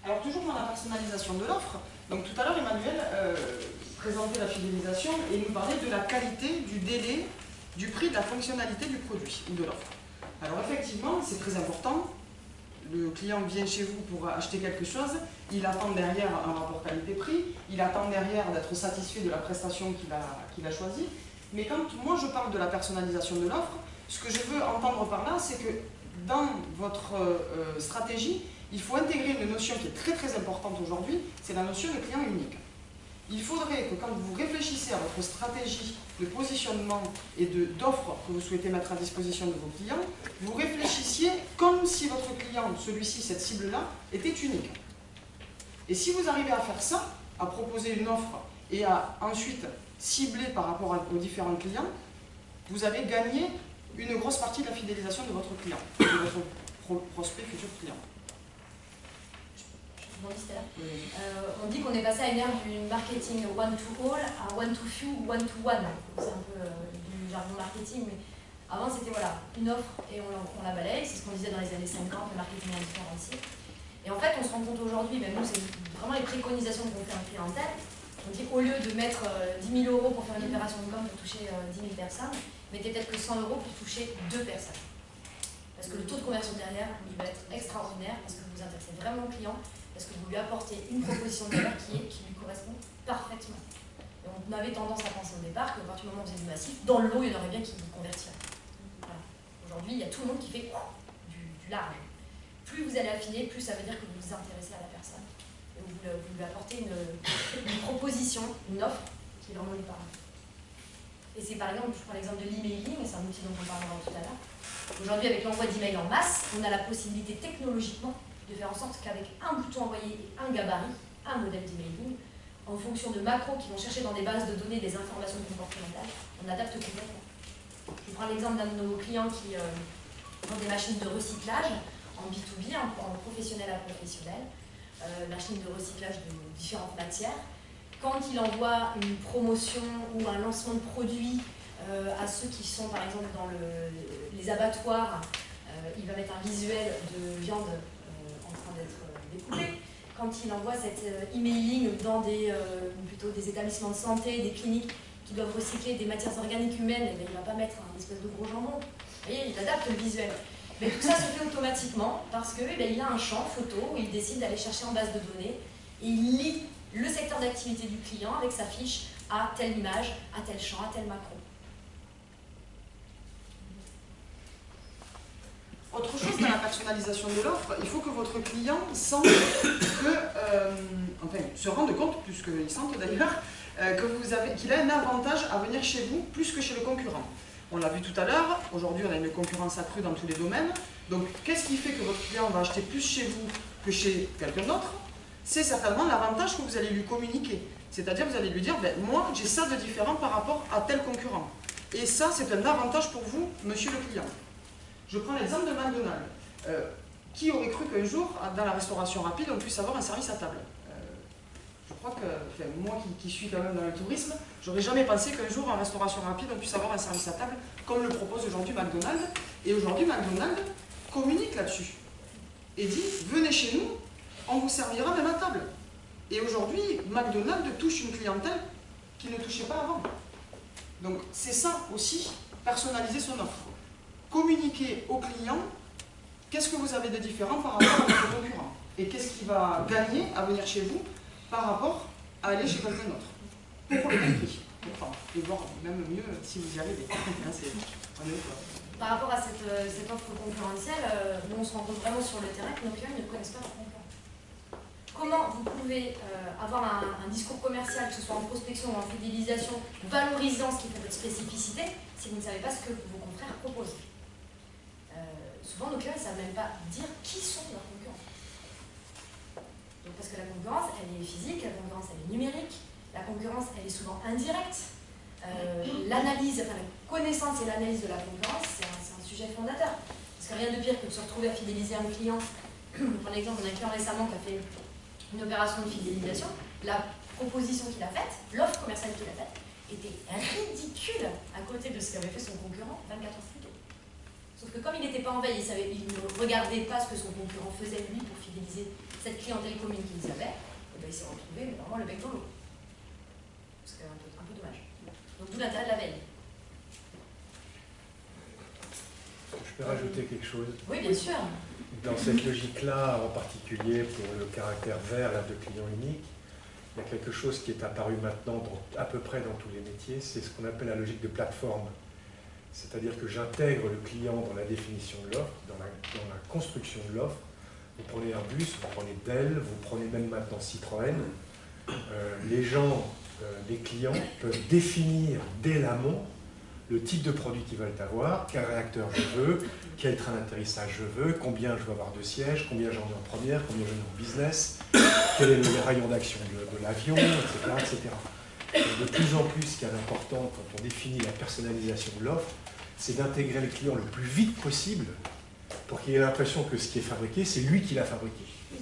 Alors toujours dans la personnalisation de l'offre, donc tout à l'heure Emmanuel présentait la fidélisation et nous parlait de la qualité, du délai, du prix, de la fonctionnalité du produit ou de l'offre. Alors effectivement, c'est très important. Le client vient chez vous pour acheter quelque chose, il attend derrière un rapport qualité-prix, il attend derrière d'être satisfait de la prestation qu'il a choisie. Mais quand moi je parle de la personnalisation de l'offre, ce que je veux entendre par là, c'est que dans votre stratégie, il faut intégrer une notion qui est très très importante aujourd'hui, c'est la notion de client unique. Il faudrait que quand vous réfléchissez à votre stratégie de positionnement et d'offres que vous souhaitez mettre à disposition de vos clients, vous réfléchissiez comme si votre client, celui-ci, cette cible-là, était unique. Et si vous arrivez à faire ça, à proposer une offre et à ensuite cibler par rapport aux différents clients, vous avez gagné une grosse partie de la fidélisation de votre client, de votre prospect futur client. On dit qu'on est passé à une ère du marketing one-to-all à one-to-few, one-to-one. C'est un peu du jargon marketing, mais avant c'était voilà, une offre et on la balaye. C'est ce qu'on disait dans les années 50, le marketing indifférencié. Et en fait, on se rend compte aujourd'hui, même nous, c'est vraiment les préconisations qu'on fait en clientèle. On dit qu'au lieu de mettre 10 000 € pour faire une opération de com pour toucher 10 000 personnes, mettez peut-être que 100 € pour toucher 2 personnes. Parce que le taux de conversion derrière, il va être extraordinaire, parce que vous vous intéressez vraiment au client, parce que vous lui apportez une proposition de valeur qui lui correspond parfaitement. Et on avait tendance à penser au départ qu'à partir du moment où on faisait du massif, dans le lot, il y en aurait bien qui vous convertiraient. Voilà. Aujourd'hui, il y a tout le monde qui fait du large. Plus vous allez affiner, plus ça veut dire que vous vous intéressez à la personne. Et vous lui apportez une proposition, une offre qui vraiment lui parle. Et c'est par exemple, je prends l'exemple de l'emailing, et c'est un outil dont on parlera tout à l'heure. Aujourd'hui, avec l'envoi d'emails en masse, on a la possibilité technologiquement de faire en sorte qu'avec un bouton envoyé et un gabarit, un modèle d'emailing, en fonction de macros qui vont chercher dans des bases de données des informations comportementales, on adapte complètement. Je prends l'exemple d'un de nos clients qui vend des machines de recyclage en B2B, en professionnel à professionnel, machines de recyclage de différentes matières. Quand il envoie une promotion ou un lancement de produit à ceux qui sont par exemple dans les abattoirs, il va mettre un visuel de viande en train d'être découpée. Quand il envoie cet emailing dans plutôt des établissements de santé, des cliniques qui doivent recycler des matières organiques humaines, il ne va pas mettre un espèce de gros jambon. Vous voyez, il adapte le visuel. Mais tout ça se fait automatiquement parce qu'il a un champ photo où il décide d'aller chercher en base de données et il lit le secteur d'activité du client avec sa fiche à telle image, à tel champ, à tel macro. Autre chose dans la personnalisation de l'offre, il faut que votre client sente se rende compte, plus qu'il sente d'ailleurs, qu'il a un avantage à venir chez vous plus que chez le concurrent. On l'a vu tout à l'heure, aujourd'hui on a une concurrence accrue dans tous les domaines. Donc qu'est-ce qui fait que votre client va acheter plus chez vous que chez quelqu'un d'autre? C'est certainement l'avantage que vous allez lui communiquer. C'est-à-dire vous allez lui dire, moi j'ai ça de différent par rapport à tel concurrent. Et ça c'est un avantage pour vous, monsieur le client. Je prends l'exemple de McDonald's. Qui aurait cru qu'un jour, dans la restauration rapide, on puisse avoir un service à table? Je crois que, moi qui suis quand même dans le tourisme, j'aurais jamais pensé qu'un jour, en restauration rapide, on puisse avoir un service à table, comme le propose aujourd'hui McDonald's. Et aujourd'hui, McDonald's communique là-dessus. Et dit, venez chez nous, on vous servira même à table. Et aujourd'hui, McDonald's touche une clientèle qu'il ne touchait pas avant. Donc c'est ça aussi, personnaliser son offre. Communiquer au client qu'est-ce que vous avez de différent par rapport à votre concurrent et qu'est-ce qui va gagner à venir chez vous par rapport à aller chez quelqu'un d'autre pour le même prix, et voire même mieux si vous y arrivez. Par rapport à cette offre concurrentielle, nous on se rend compte vraiment sur le terrain que nos clients ne connaissent pas leurs concurrents. comment vous pouvez avoir un discours commercial, que ce soit en prospection ou en fidélisation, valorisant ce qui fait votre spécificité, si vous ne savez pas ce que vos confrères proposent. Souvent, nos clients ne savent même pas dire qui sont leurs concurrents. Donc, parce que la concurrence, elle est physique, la concurrence, elle est numérique, la concurrence, elle est souvent indirecte. L'analyse, enfin la connaissance et l'analyse de la concurrence, c'est un sujet fondateur. Parce que rien de pire que de se retrouver à fidéliser un client. Par exemple, on a un client récemment qui a fait une opération de fidélisation. La proposition qu'il a faite, l'offre commerciale qu'il a faite, était ridicule à côté de ce qu'avait fait son concurrent 24 heures plus tôt. Sauf que comme il n'était pas en veille, il ne regardait pas ce que son concurrent faisait lui pour fidéliser cette clientèle commune qu'ils avaient, et bien il s'est retrouvé mais vraiment le bec dans l'eau. C'est un peu dommage. Donc d'où l'intérêt de la veille. Je peux rajouter quelque chose? Oui, bien sûr. Dans cette logique-là, en particulier pour le caractère vert là, de client unique, il y a quelque chose qui est apparu maintenant à peu près dans tous les métiers, c'est ce qu'on appelle la logique de plateforme. C'est-à-dire que j'intègre le client dans la définition de l'offre, dans la construction de l'offre. Vous prenez Airbus, vous prenez Dell, vous prenez même maintenant Citroën. Les gens, les clients peuvent définir dès l'amont le type de produit qu'ils veulent avoir, quel réacteur je veux, quel train d'atterrissage je veux, combien je veux avoir de sièges, combien j'en ai en première, combien j'en ai en business, quel est le rayon d'action de l'avion, etc., etc. Et de plus en plus, ce qui est important quand on définit la personnalisation de l'offre, c'est d'intégrer le client le plus vite possible pour qu'il ait l'impression que ce qui est fabriqué, c'est lui qui l'a fabriqué. Et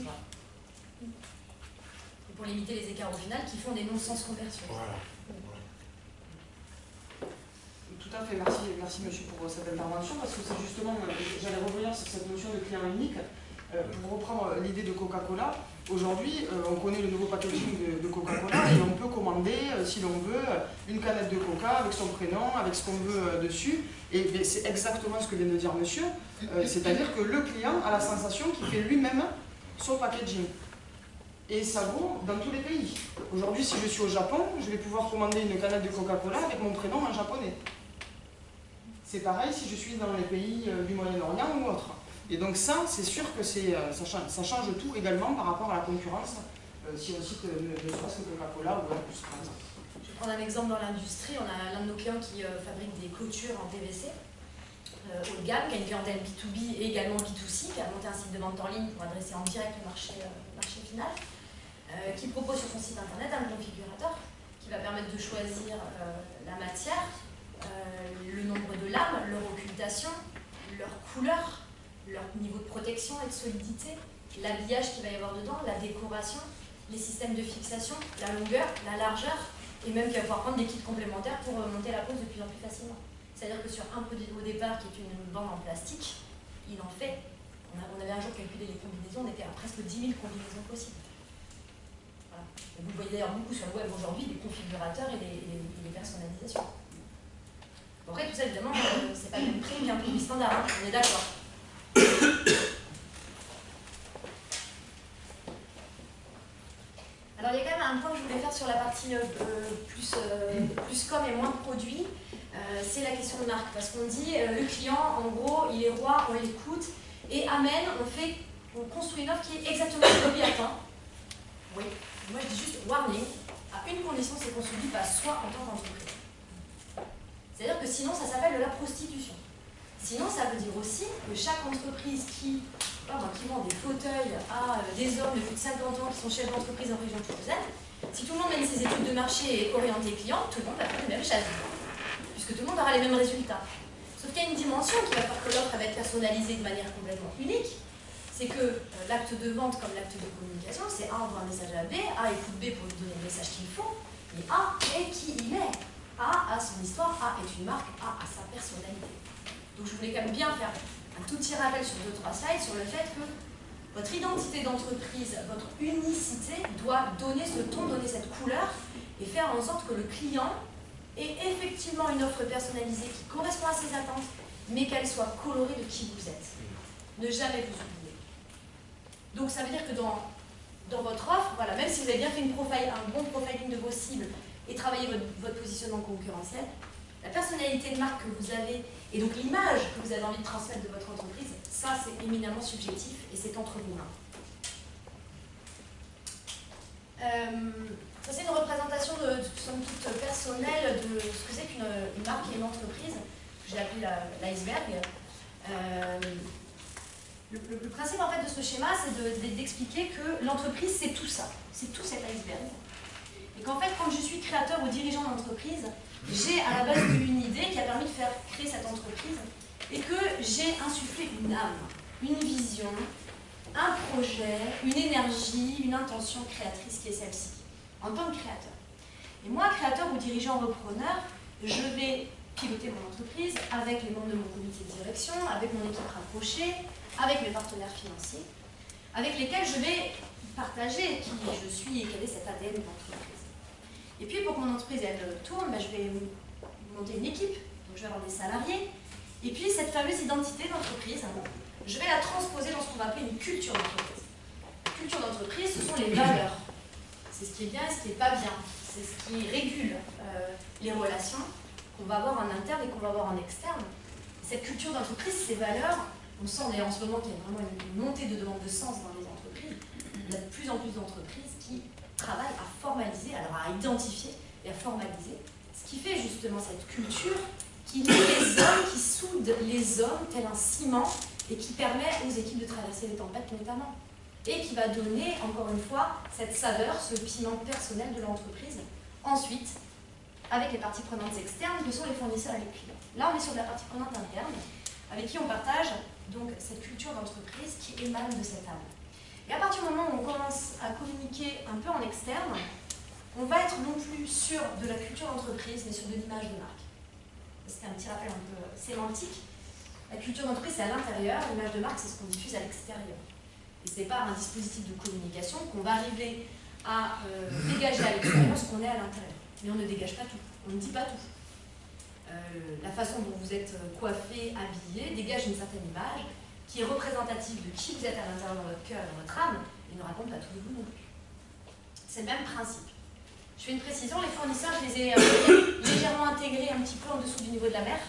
pour limiter les écarts au final qui font des non-sens commerciaux. Voilà. Tout à fait, merci monsieur pour cette intervention, parce que c'est justement, j'allais revenir sur cette notion de client unique. Pour reprendre l'idée de Coca-Cola, aujourd'hui, on connaît le nouveau packaging de Coca-Cola et on peut commander, si l'on veut, une canette de Coca avec son prénom, avec ce qu'on veut dessus. Et c'est exactement ce que vient de dire monsieur, c'est-à-dire que le client a la sensation qu'il fait lui-même son packaging. Et ça vaut dans tous les pays. Aujourd'hui, si je suis au Japon, je vais pouvoir commander une canette de Coca-Cola avec mon prénom en japonais. C'est pareil si je suis dans les pays du Moyen-Orient ou autre. Et donc ça, c'est sûr que ça change tout également par rapport à la concurrence, si on cite ne serait-ce que Coca-Cola ou Airbus par exemple. Je vais prendre un exemple dans l'industrie. On a l'un de nos clients qui fabrique des clôtures en PVC haut de gamme, qui a une clientèle B2B et également B2C, qui a monté un site de vente en ligne pour adresser en direct le marché final, qui propose sur son site internet un configurateur qui va permettre de choisir la matière, le nombre de lames, leur occultation, leur couleur, leur niveau de protection et de solidité, l'habillage qu'il va y avoir dedans, la décoration, les systèmes de fixation, la longueur, la largeur, et même qu'il va pouvoir prendre des kits complémentaires pour monter la pose de plus en plus facilement. C'est-à-dire que sur un produit au départ qui est une bande en plastique, il en fait, on avait un jour calculé les combinaisons, on était à presque 10 000 combinaisons possibles. Voilà. Et vous voyez d'ailleurs beaucoup sur le web aujourd'hui les configurateurs et les personnalisations. Après tout ça évidemment, c'est pas le même prix qu'un produit standard, hein, on est d'accord. Alors il y a quand même un point que je voulais faire sur la partie plus com et moins produit, c'est la question de marque, parce qu'on dit le client en gros il est roi, on l'écoute et amen, on construit une offre qui est exactement ce que lui attend. Oui, moi je dis juste warning, à une condition, c'est qu'on ne se dit pas soi en tant qu'entreprise. C'est-à-dire que sinon ça s'appelle de la prostitution. Sinon, ça veut dire aussi que chaque entreprise qui vend des fauteuils à des hommes de plus de 50 ans qui sont chefs d'entreprise en région toulousaine, si tout le monde mène ses études de marché et orienté client, tout le monde va faire les mêmes choses, puisque tout le monde aura les mêmes résultats. Sauf qu'il y a une dimension qui va faire que l'offre va être personnalisée de manière complètement unique, c'est que l'acte de vente comme l'acte de communication, c'est A envoie un message à B, A écoute B pour lui donner le message qu'il faut, mais A est qui il est. A a son histoire, A est une marque, A a sa personnalité. Donc je voulais quand même bien faire un tout petit rappel sur 2-3 slides sur le fait que votre identité d'entreprise, votre unicité doit donner ce ton, donner cette couleur et faire en sorte que le client ait effectivement une offre personnalisée qui correspond à ses attentes, mais qu'elle soit colorée de qui vous êtes. Ne jamais vous oublier. Donc ça veut dire que dans votre offre, voilà, même si vous avez bien fait un bon profiling de vos cibles et travaillé votre positionnement concurrentiel, la personnalité de marque que vous avez et donc l'image que vous avez envie de transmettre de votre entreprise, ça c'est éminemment subjectif et c'est entre vos mains. Ça, c'est une représentation somme toute personnelle de ce que c'est qu'une marque et une entreprise, que j'ai appelé l'iceberg. Le principe en fait de ce schéma, c'est d'expliquer que l'entreprise, c'est tout ça, c'est tout cet iceberg. Et qu'en fait, quand je suis créateur ou dirigeant d'entreprise, j'ai à la base une idée qui a permis de faire créer cette entreprise et que j'ai insufflé une âme, une vision, un projet, une énergie, une intention créatrice qui est celle-ci, en tant que créateur. Et moi, créateur ou dirigeant repreneur, je vais piloter mon entreprise avec les membres de mon comité de direction, avec mon équipe rapprochée, avec mes partenaires financiers, avec lesquels je vais partager qui je suis et quel est cet ADN de l'entreprise. Et puis pour que mon entreprise elle tourne, je vais monter une équipe, donc je vais avoir des salariés, et puis cette fameuse identité d'entreprise, je vais la transposer dans ce qu'on va appeler une culture d'entreprise. Culture d'entreprise, ce sont les valeurs. C'est ce qui est bien et ce qui n'est pas bien. C'est ce qui régule les relations qu'on va avoir en interne et qu'on va avoir en externe. Cette culture d'entreprise, ces valeurs, on sent d'ailleurs en ce moment qu'il y a vraiment une montée de demande de sens dans les entreprises. Il y a de plus en plus d'entreprises qui travaillent à formaliser, alors à identifier et à formaliser, ce qui fait justement cette culture qui lie les hommes, qui soude les hommes tel un ciment et qui permet aux équipes de traverser les tempêtes notamment. Et qui va donner, encore une fois, cette saveur, ce piment personnel de l'entreprise. Ensuite, avec les parties prenantes externes, que sont les fournisseurs et les clients. Là, on est sur de la partie prenante interne, avec qui on partage donc cette culture d'entreprise qui émane de cette âme. Et à partir du moment où on commence à communiquer un peu en externe, on va être non plus sur de la culture d'entreprise, mais sur de l'image de marque. C'était un petit rappel un peu sémantique. La culture d'entreprise, c'est à l'intérieur, l'image de marque, c'est ce qu'on diffuse à l'extérieur. Et c'est par un dispositif de communication qu'on va arriver à dégager à l'extérieur ce qu'on est à l'intérieur. Mais on ne dégage pas tout, on ne dit pas tout. La façon dont vous êtes coiffé, habillé, dégage une certaine image qui est représentative de qui vous êtes à l'intérieur dans votre cœur et dans votre âme, et ne raconte pas tout de vous non plus. C'est le même principe. Je fais une précision, les fournisseurs, je les ai légèrement intégrés un petit peu en dessous du niveau de la mer,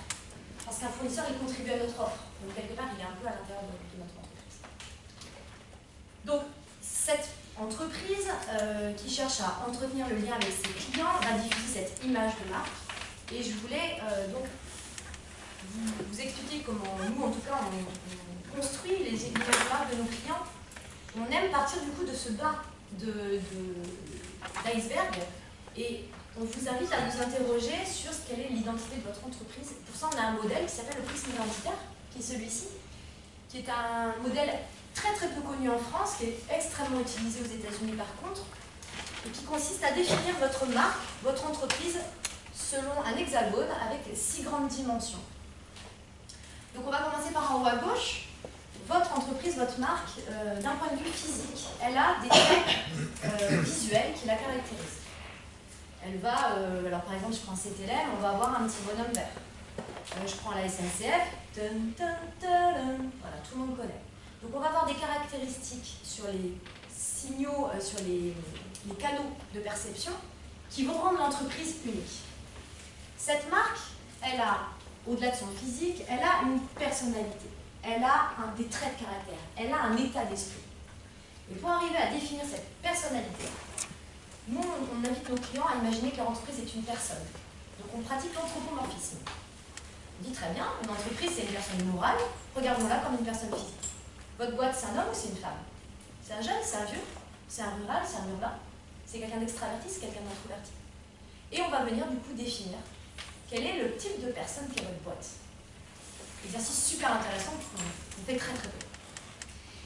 parce qu'un fournisseur, il contribue à notre offre. Donc quelque part, il est un peu à l'intérieur de notre entreprise. Donc, cette entreprise qui cherche à entretenir le lien avec ses clients va diffuser cette image de marque. Et je voulais donc vous expliquer comment nous, en tout cas, on construit les images de marque de nos clients. On aime partir du coup de ce bas d'iceberg et on vous invite à nous interroger sur ce qu'elle est l'identité de votre entreprise. Pour ça, on a un modèle qui s'appelle le prisme identitaire, qui est celui-ci, qui est un modèle très très peu connu en France, qui est extrêmement utilisé aux États-Unis par contre, et qui consiste à définir votre marque, votre entreprise, selon un hexagone avec 6 grandes dimensions. Donc on va commencer par en haut à gauche. Votre entreprise, votre marque, d'un point de vue physique, elle a des traits visuels qui la caractérisent. Elle va, alors par exemple je prends CTLM, on va avoir un petit bonhomme vert. Je prends la SNCF, voilà, tout le monde connaît. Donc on va avoir des caractéristiques sur les signaux, sur les canaux de perception qui vont rendre l'entreprise unique. Cette marque, elle a, au-delà de son physique, elle a une personnalité, elle a des traits de caractère, elle a un état d'esprit. Et pour arriver à définir cette personnalité, nous, on invite nos clients à imaginer que leur entreprise est une personne. Donc on pratique l'anthropomorphisme. On dit très bien, une entreprise c'est une personne morale, regardons-la comme une personne physique. Votre boîte c'est un homme ou c'est une femme? C'est un jeune, c'est un vieux, c'est un rural, c'est un urbain, c'est quelqu'un d'extraverti, c'est quelqu'un d'introverti. Et on va venir du coup définir quel est le type de personne qui est votre boîte. Exercice super intéressant qu'on fait très très peu.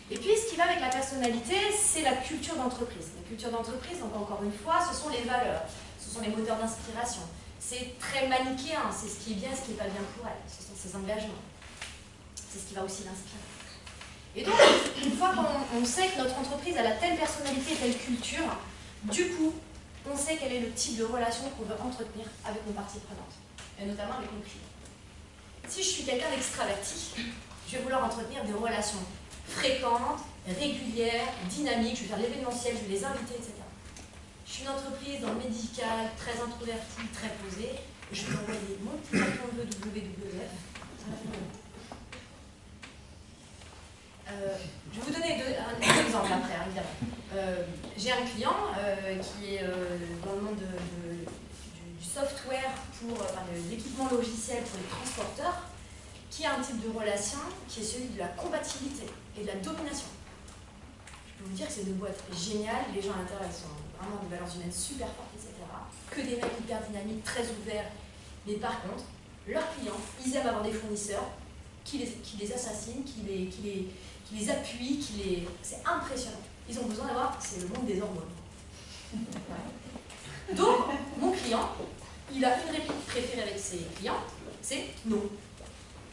Et puis ce qui va avec la personnalité, c'est la culture d'entreprise. La culture d'entreprise, donc encore une fois, ce sont les valeurs, ce sont les moteurs d'inspiration. C'est très manichéen, c'est ce qui est bien, ce qui n'est pas bien pour elle. Ce sont ses engagements. C'est ce qui va aussi l'inspirer. Et donc, une fois qu'on sait que notre entreprise a la telle personnalité et telle culture, du coup, on sait quel est le type de relation qu'on veut entretenir avec nos parties prenantes, et notamment avec nos clients. Si je suis quelqu'un d'extraverti, je vais vouloir entretenir des relations fréquentes, régulières, dynamiques, je vais faire l'événementiel, je vais les inviter, etc. Je suis une entreprise dans le médical, très introvertie, très posée, je vais envoyer mon petit patron de WWF. Je vais vous donner un exemple après, évidemment. J'ai un client qui est dans le monde du software pour l'équipement logiciel pour les transporteurs, qui a un type de relation qui est celui de la combativité et de la domination. Je peux vous dire que c'est une boîte géniale, les gens à l'intérieur sont vraiment de valeurs humaines super fortes, etc. Que des mecs hyper dynamiques, très ouverts. Mais par contre, leurs clients, ils aiment avoir des fournisseurs qui les assassinent, qui les appuient, c'est impressionnant. Ils ont besoin d'avoir, c'est le monde des hormones. Donc, mon client, il a une réplique préférée avec ses clients, c'est non.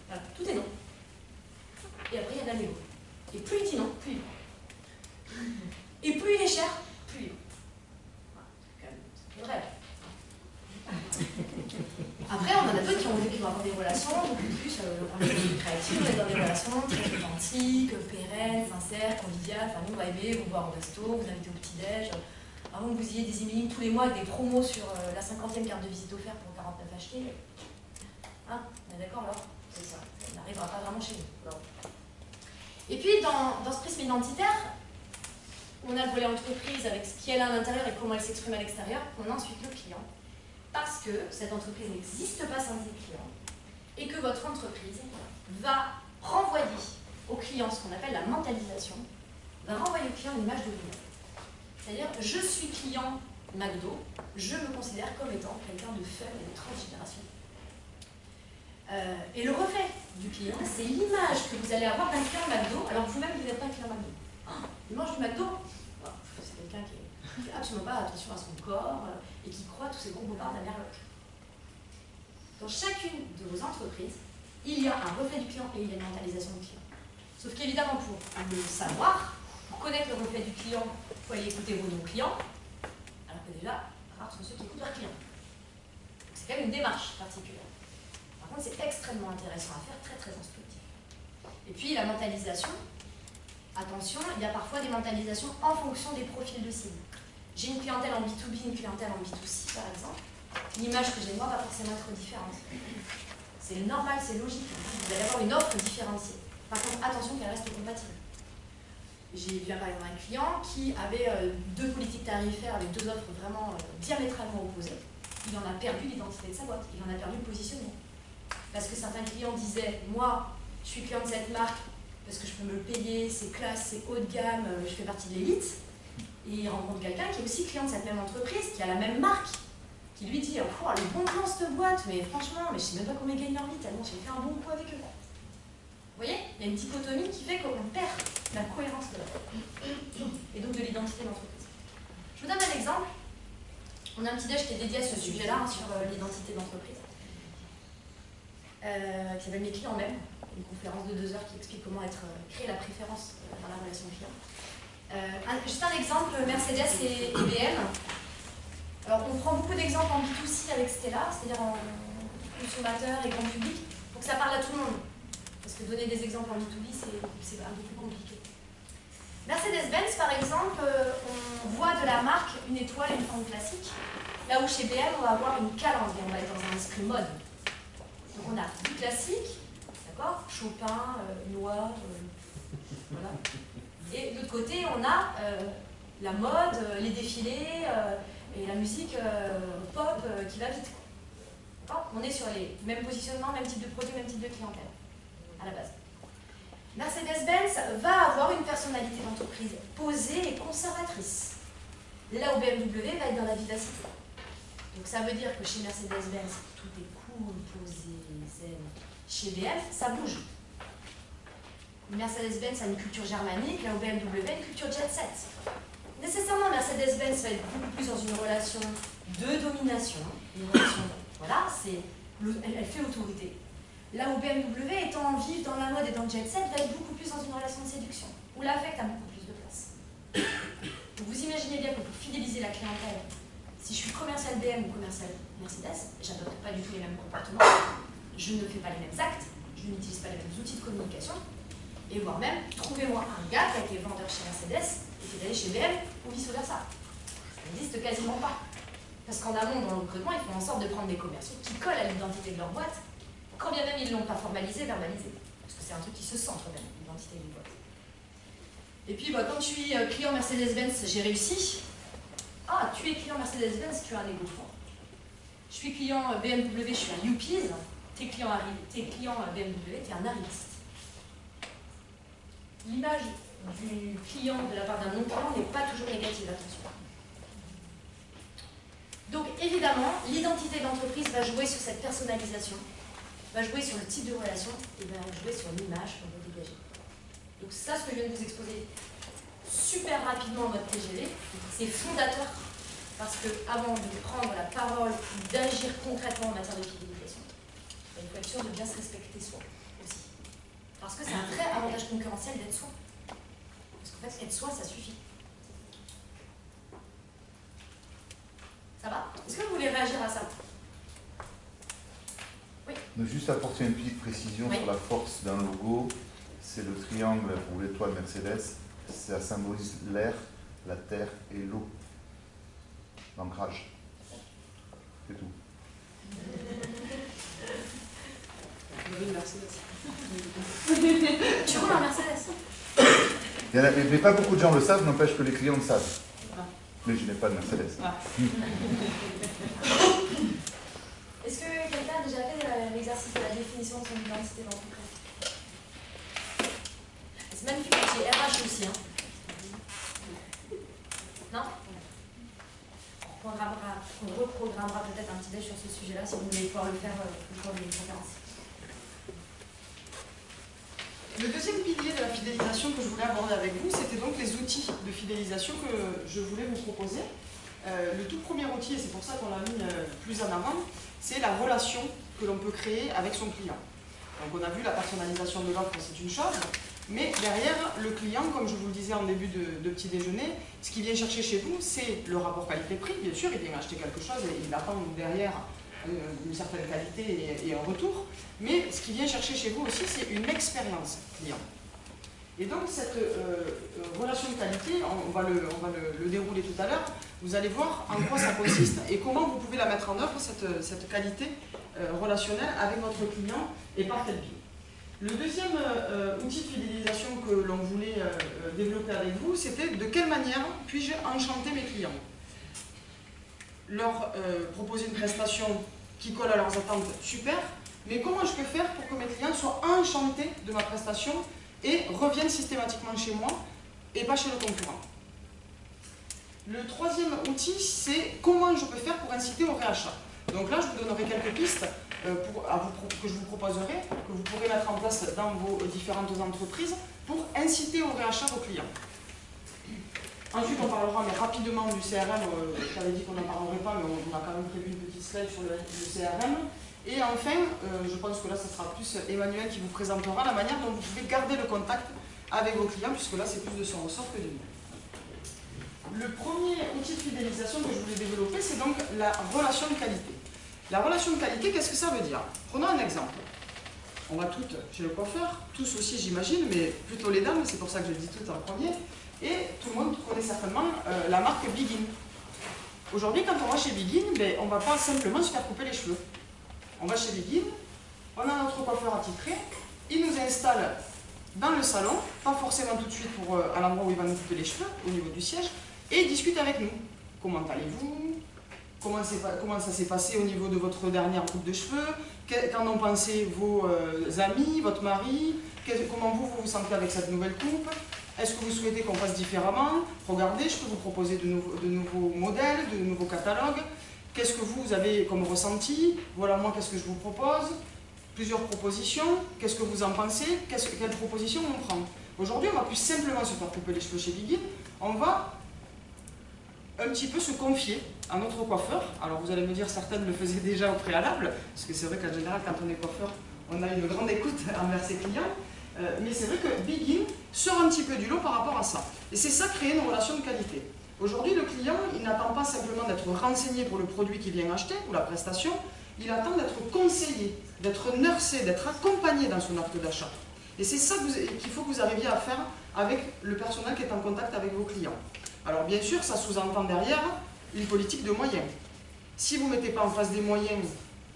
Voilà, tout est non. Et après, il y a de la négo. Et plus il dit non, plus il vend. Et plus il est cher, plus il vend. Voilà, c'est le rêve. Après, on en a d'autres qui ont vécu dans des relations, beaucoup plus, on est créatifs, on est dans des relations très authentiques, pérennes, sincères, conviviales. Enfin, nous, on va aimer vous voir au resto, vous inviter au petit-déj. Avant que vous ayez des emailing tous les mois avec des promos sur la 50e carte de visite offerte pour 49 achetés. Hein, on est d'accord, alors c'est ça, ça n'arrivera pas vraiment chez nous. Non. Et puis, dans ce prisme identitaire, on a le volet entreprise avec ce qu'elle a à l'intérieur et comment elle s'exprime à l'extérieur. On a ensuite le client. Parce que cette entreprise n'existe pas sans ses clients et que votre entreprise va renvoyer au client ce qu'on appelle la mentalisation, va renvoyer au client une image de vous-même. C'est-à-dire, je suis client McDo, je me considère comme étant quelqu'un de fun et de transgénérationnel. Et le reflet du client, c'est l'image que vous allez avoir d'un client McDo, alors vous-même vous n'êtes pas un client McDo. Il mange du McDo, c'est quelqu'un qui ne fait absolument pas attention à son corps et qui croit tous ces gros bobards d'Amerloc. Dans chacune de vos entreprises, il y a un reflet du client et il y a une mentalisation du client. Sauf qu'évidemment, pour le savoir, pour connaître le reflet du client, il faut aller écouter vos non-clients, alors que déjà, rares sont ceux qui écoutent leurs clients. C'est quand même une démarche particulière. Par contre, c'est extrêmement intéressant à faire, très très instructif. Et puis la mentalisation, attention, il y a parfois des mentalisations en fonction des profils de cible. J'ai une clientèle en B2B, une clientèle en B2C par exemple. L'image que j'ai de moi va forcément être différente. C'est normal, c'est logique. Vous allez avoir une offre différenciée. Par contre, attention qu'elle reste compatible. J'ai vu par exemple un client qui avait deux politiques tarifaires avec deux offres vraiment diamétralement opposées. Il en a perdu l'identité de sa boîte, il en a perdu le positionnement. Parce que certains clients disaient, moi, je suis client de cette marque parce que je peux me le payer, c'est classe, c'est haut de gamme, je fais partie de l'élite. Et il rencontre quelqu'un qui est aussi client de cette même entreprise, qui a la même marque, qui lui dit, oh, le bon plan cette boîte, mais franchement, mais je sais même pas comment ils gagnent leur vie, tellement j'ai fait un bon coup avec eux. Vous voyez, il y a une dichotomie qui fait qu'on perd la cohérence de l'offre et donc de l'identité de l'entreprise. Je vous donne un exemple. On a un petit déj qui est dédié à ce sujet-là, sur l'identité d'entreprise, qui s'appelle Mes clients même, une conférence de 2 heures qui explique comment créer la préférence dans la relation client. Juste un exemple, Mercedes et IBM. Alors on prend beaucoup d'exemples en B2C avec Stella, c'est-à-dire en consommateur et grand public, pour que ça parle à tout le monde. Parce que donner des exemples en B2B, c'est un peu plus compliqué. Mercedes-Benz, par exemple, on voit de la marque une étoile et une forme classique, là où chez BM, on va avoir une calandre et on va être dans un esprit mode. Donc on a du classique, d'accord, Chopin, noir, voilà. Et de l'autre côté, on a la mode, les défilés et la musique pop qui va vite. On est sur les mêmes positionnements, même type de produit, même type de clientèle, à la base. Mercedes-Benz va avoir une personnalité d'entreprise posée et conservatrice. Là où BMW va être dans la vivacité. Donc ça veut dire que chez Mercedes-Benz, tout est cool, posé, zen. Chez BM, ça bouge. Mercedes-Benz a une culture germanique, là où BMW a une culture jet-set. Nécessairement, Mercedes-Benz va être beaucoup plus dans une relation de domination. Une relation, voilà, elle fait autorité. Là où BMW, étant vive dans la mode et dans le jet-set, va être beaucoup plus dans une relation de séduction, où l'affect a beaucoup plus de place. Donc vous imaginez bien que pour fidéliser la clientèle, si je suis commercial BM ou commercial Mercedes, j'adopte pas du tout les mêmes comportements, je ne fais pas les mêmes actes, je n'utilise pas les mêmes outils de communication, et voire même, trouvez-moi un gars qui a été vendeur chez Mercedes et qui est allé chez BM ou vice-versa. Ça n'existe quasiment pas. Parce qu'en amont, dans le recrutement, ils font en sorte de prendre des commerciaux qui collent à l'identité de leur boîte, quand bien même ils ne l'ont pas formalisé, verbalisé. Parce que c'est un truc qui se sent quand même, l'identité d'une boîte. Et puis, bah, quand je suis client Mercedes-Benz, j'ai réussi. Ah, tu es client Mercedes-Benz, tu as un égo fort. Je suis client BMW, je suis un youpies. T'es client BMW, t'es un arriviste. L'image du client de la part d'un non-client n'est pas toujours négative, attention. Donc évidemment, l'identité de l'entreprise va jouer sur cette personnalisation, va jouer sur le type de relation et va jouer sur l'image qu'on veut dégager. Donc ça, ce que je viens de vous exposer super rapidement en mode TGV, c'est fondateur parce que avant de prendre la parole ou d'agir concrètement en matière de fidélisation, il faut être sûr de bien se respecter soi aussi. Parce que c'est un vrai avantage concurrentiel d'être soi. Parce qu'en fait, être soi, ça suffit. Ça va? Est-ce que vous voulez réagir à ça? Oui. Mais juste apporter une petite précision sur la force d'un logo. C'est le triangle ou l'étoile Mercedes. Ça symbolise l'air, la terre et l'eau. L'ancrage. C'est tout. Tu roules en Mercedes? Mais pas beaucoup de gens le savent, n'empêche que les clients le savent. Mais je n'ai pas de Mercedes. Est-ce que quelqu'un a déjà fait l'exercice de la définition de son identité d'entreprise? C'est magnifique, c'est RH aussi. Hein. Non? On reprogrammera peut-être un petit déj sur ce sujet-là si vous voulez pouvoir le faire au cours d'une conférence. Le deuxième pilier de la fidélisation que je voulais aborder avec vous, c'était donc les outils de fidélisation que je voulais vous proposer. Le tout premier outil, et c'est pour ça qu'on l'a mis plus en avant, c'est la relation que l'on peut créer avec son client. Donc on a vu la personnalisation de l'offre, c'est une chose, mais derrière, le client, comme je vous le disais en début de petit déjeuner, ce qu'il vient chercher chez vous, c'est le rapport qualité-prix. Bien sûr, il vient acheter quelque chose et il attend derrière une certaine qualité et un retour, mais ce qu'il vient chercher chez vous aussi, c'est une expérience client. Et donc cette relation de qualité, on va le dérouler tout à l'heure, vous allez voir en quoi ça consiste et comment vous pouvez la mettre en œuvre, cette qualité relationnelle avec votre client et par quel biais. Le deuxième outil de fidélisation que l'on voulait développer avec vous, c'était de quelle manière puis-je enchanter mes clients. Leur proposer une prestation qui colle à leurs attentes, super, mais comment je peux faire pour que mes clients soient enchantés de ma prestation et reviennent systématiquement chez moi et pas chez le concurrent. Le troisième outil, c'est comment je peux faire pour inciter au réachat. Donc là, je vous donnerai quelques pistes que je vous proposerai, que vous pourrez mettre en place dans vos différentes entreprises pour inciter au réachat vos clients. Ensuite, on parlera mais rapidement du CRM. J'avais dit qu'on n'en parlerait pas, mais on a quand même prévu une petite slide sur le CRM. Et enfin, je pense que là, ce sera plus Emmanuel qui vous présentera la manière dont vous pouvez garder le contact avec vos clients, puisque là, c'est plus de son ressort que de nous. Le premier outil de fidélisation que je voulais développer, c'est donc la relation de qualité. La relation de qualité, qu'est-ce que ça veut dire? Prenons un exemple. On va toutes chez le coiffeur, tous aussi j'imagine, mais plutôt les dames, c'est pour ça que je dis toutes en premier. Et tout le monde connaît certainement la marque Begin. Aujourd'hui, quand on va chez Begin, ben, on ne va pas simplement se faire couper les cheveux. On va chez Begin, on a notre coiffeur attitré, il nous installe dans le salon, pas forcément tout de suite à l'endroit où il va nous couper les cheveux, au niveau du siège, et il discute avec nous. Comment allez-vous? Comment ça s'est passé au niveau de votre dernière coupe de cheveux? Qu'en ont pensé vos amis, votre mari? Comment vous vous sentez avec cette nouvelle coupe? Est-ce que vous souhaitez qu'on fasse différemment? Regardez, je peux vous proposer de nouveaux modèles, de nouveaux catalogues. Qu'est-ce que vous avez comme ressenti? Voilà moi, qu'est-ce que je vous propose? Plusieurs propositions. Qu'est-ce que vous en pensez? Quelles propositions on prend? Aujourd'hui, on va plus simplement se faire couper les cheveux chez Begin. On va un petit peu se confier à notre coiffeur. Alors vous allez me dire, certaines le faisaient déjà au préalable, parce que c'est vrai qu'en général, quand on est coiffeur, on a une grande écoute envers ses clients. Mais c'est vrai que Begin sort un petit peu du lot par rapport à ça. Et c'est ça, créer une relation de qualité. Aujourd'hui, le client, il n'attend pas simplement d'être renseigné pour le produit qu'il vient acheter ou la prestation, il attend d'être conseillé, d'être nursé, d'être accompagné dans son acte d'achat. Et c'est ça qu'il faut que vous arriviez à faire avec le personnel qui est en contact avec vos clients. Alors bien sûr, ça sous-entend derrière une politique de moyens. Si vous ne mettez pas en face des moyens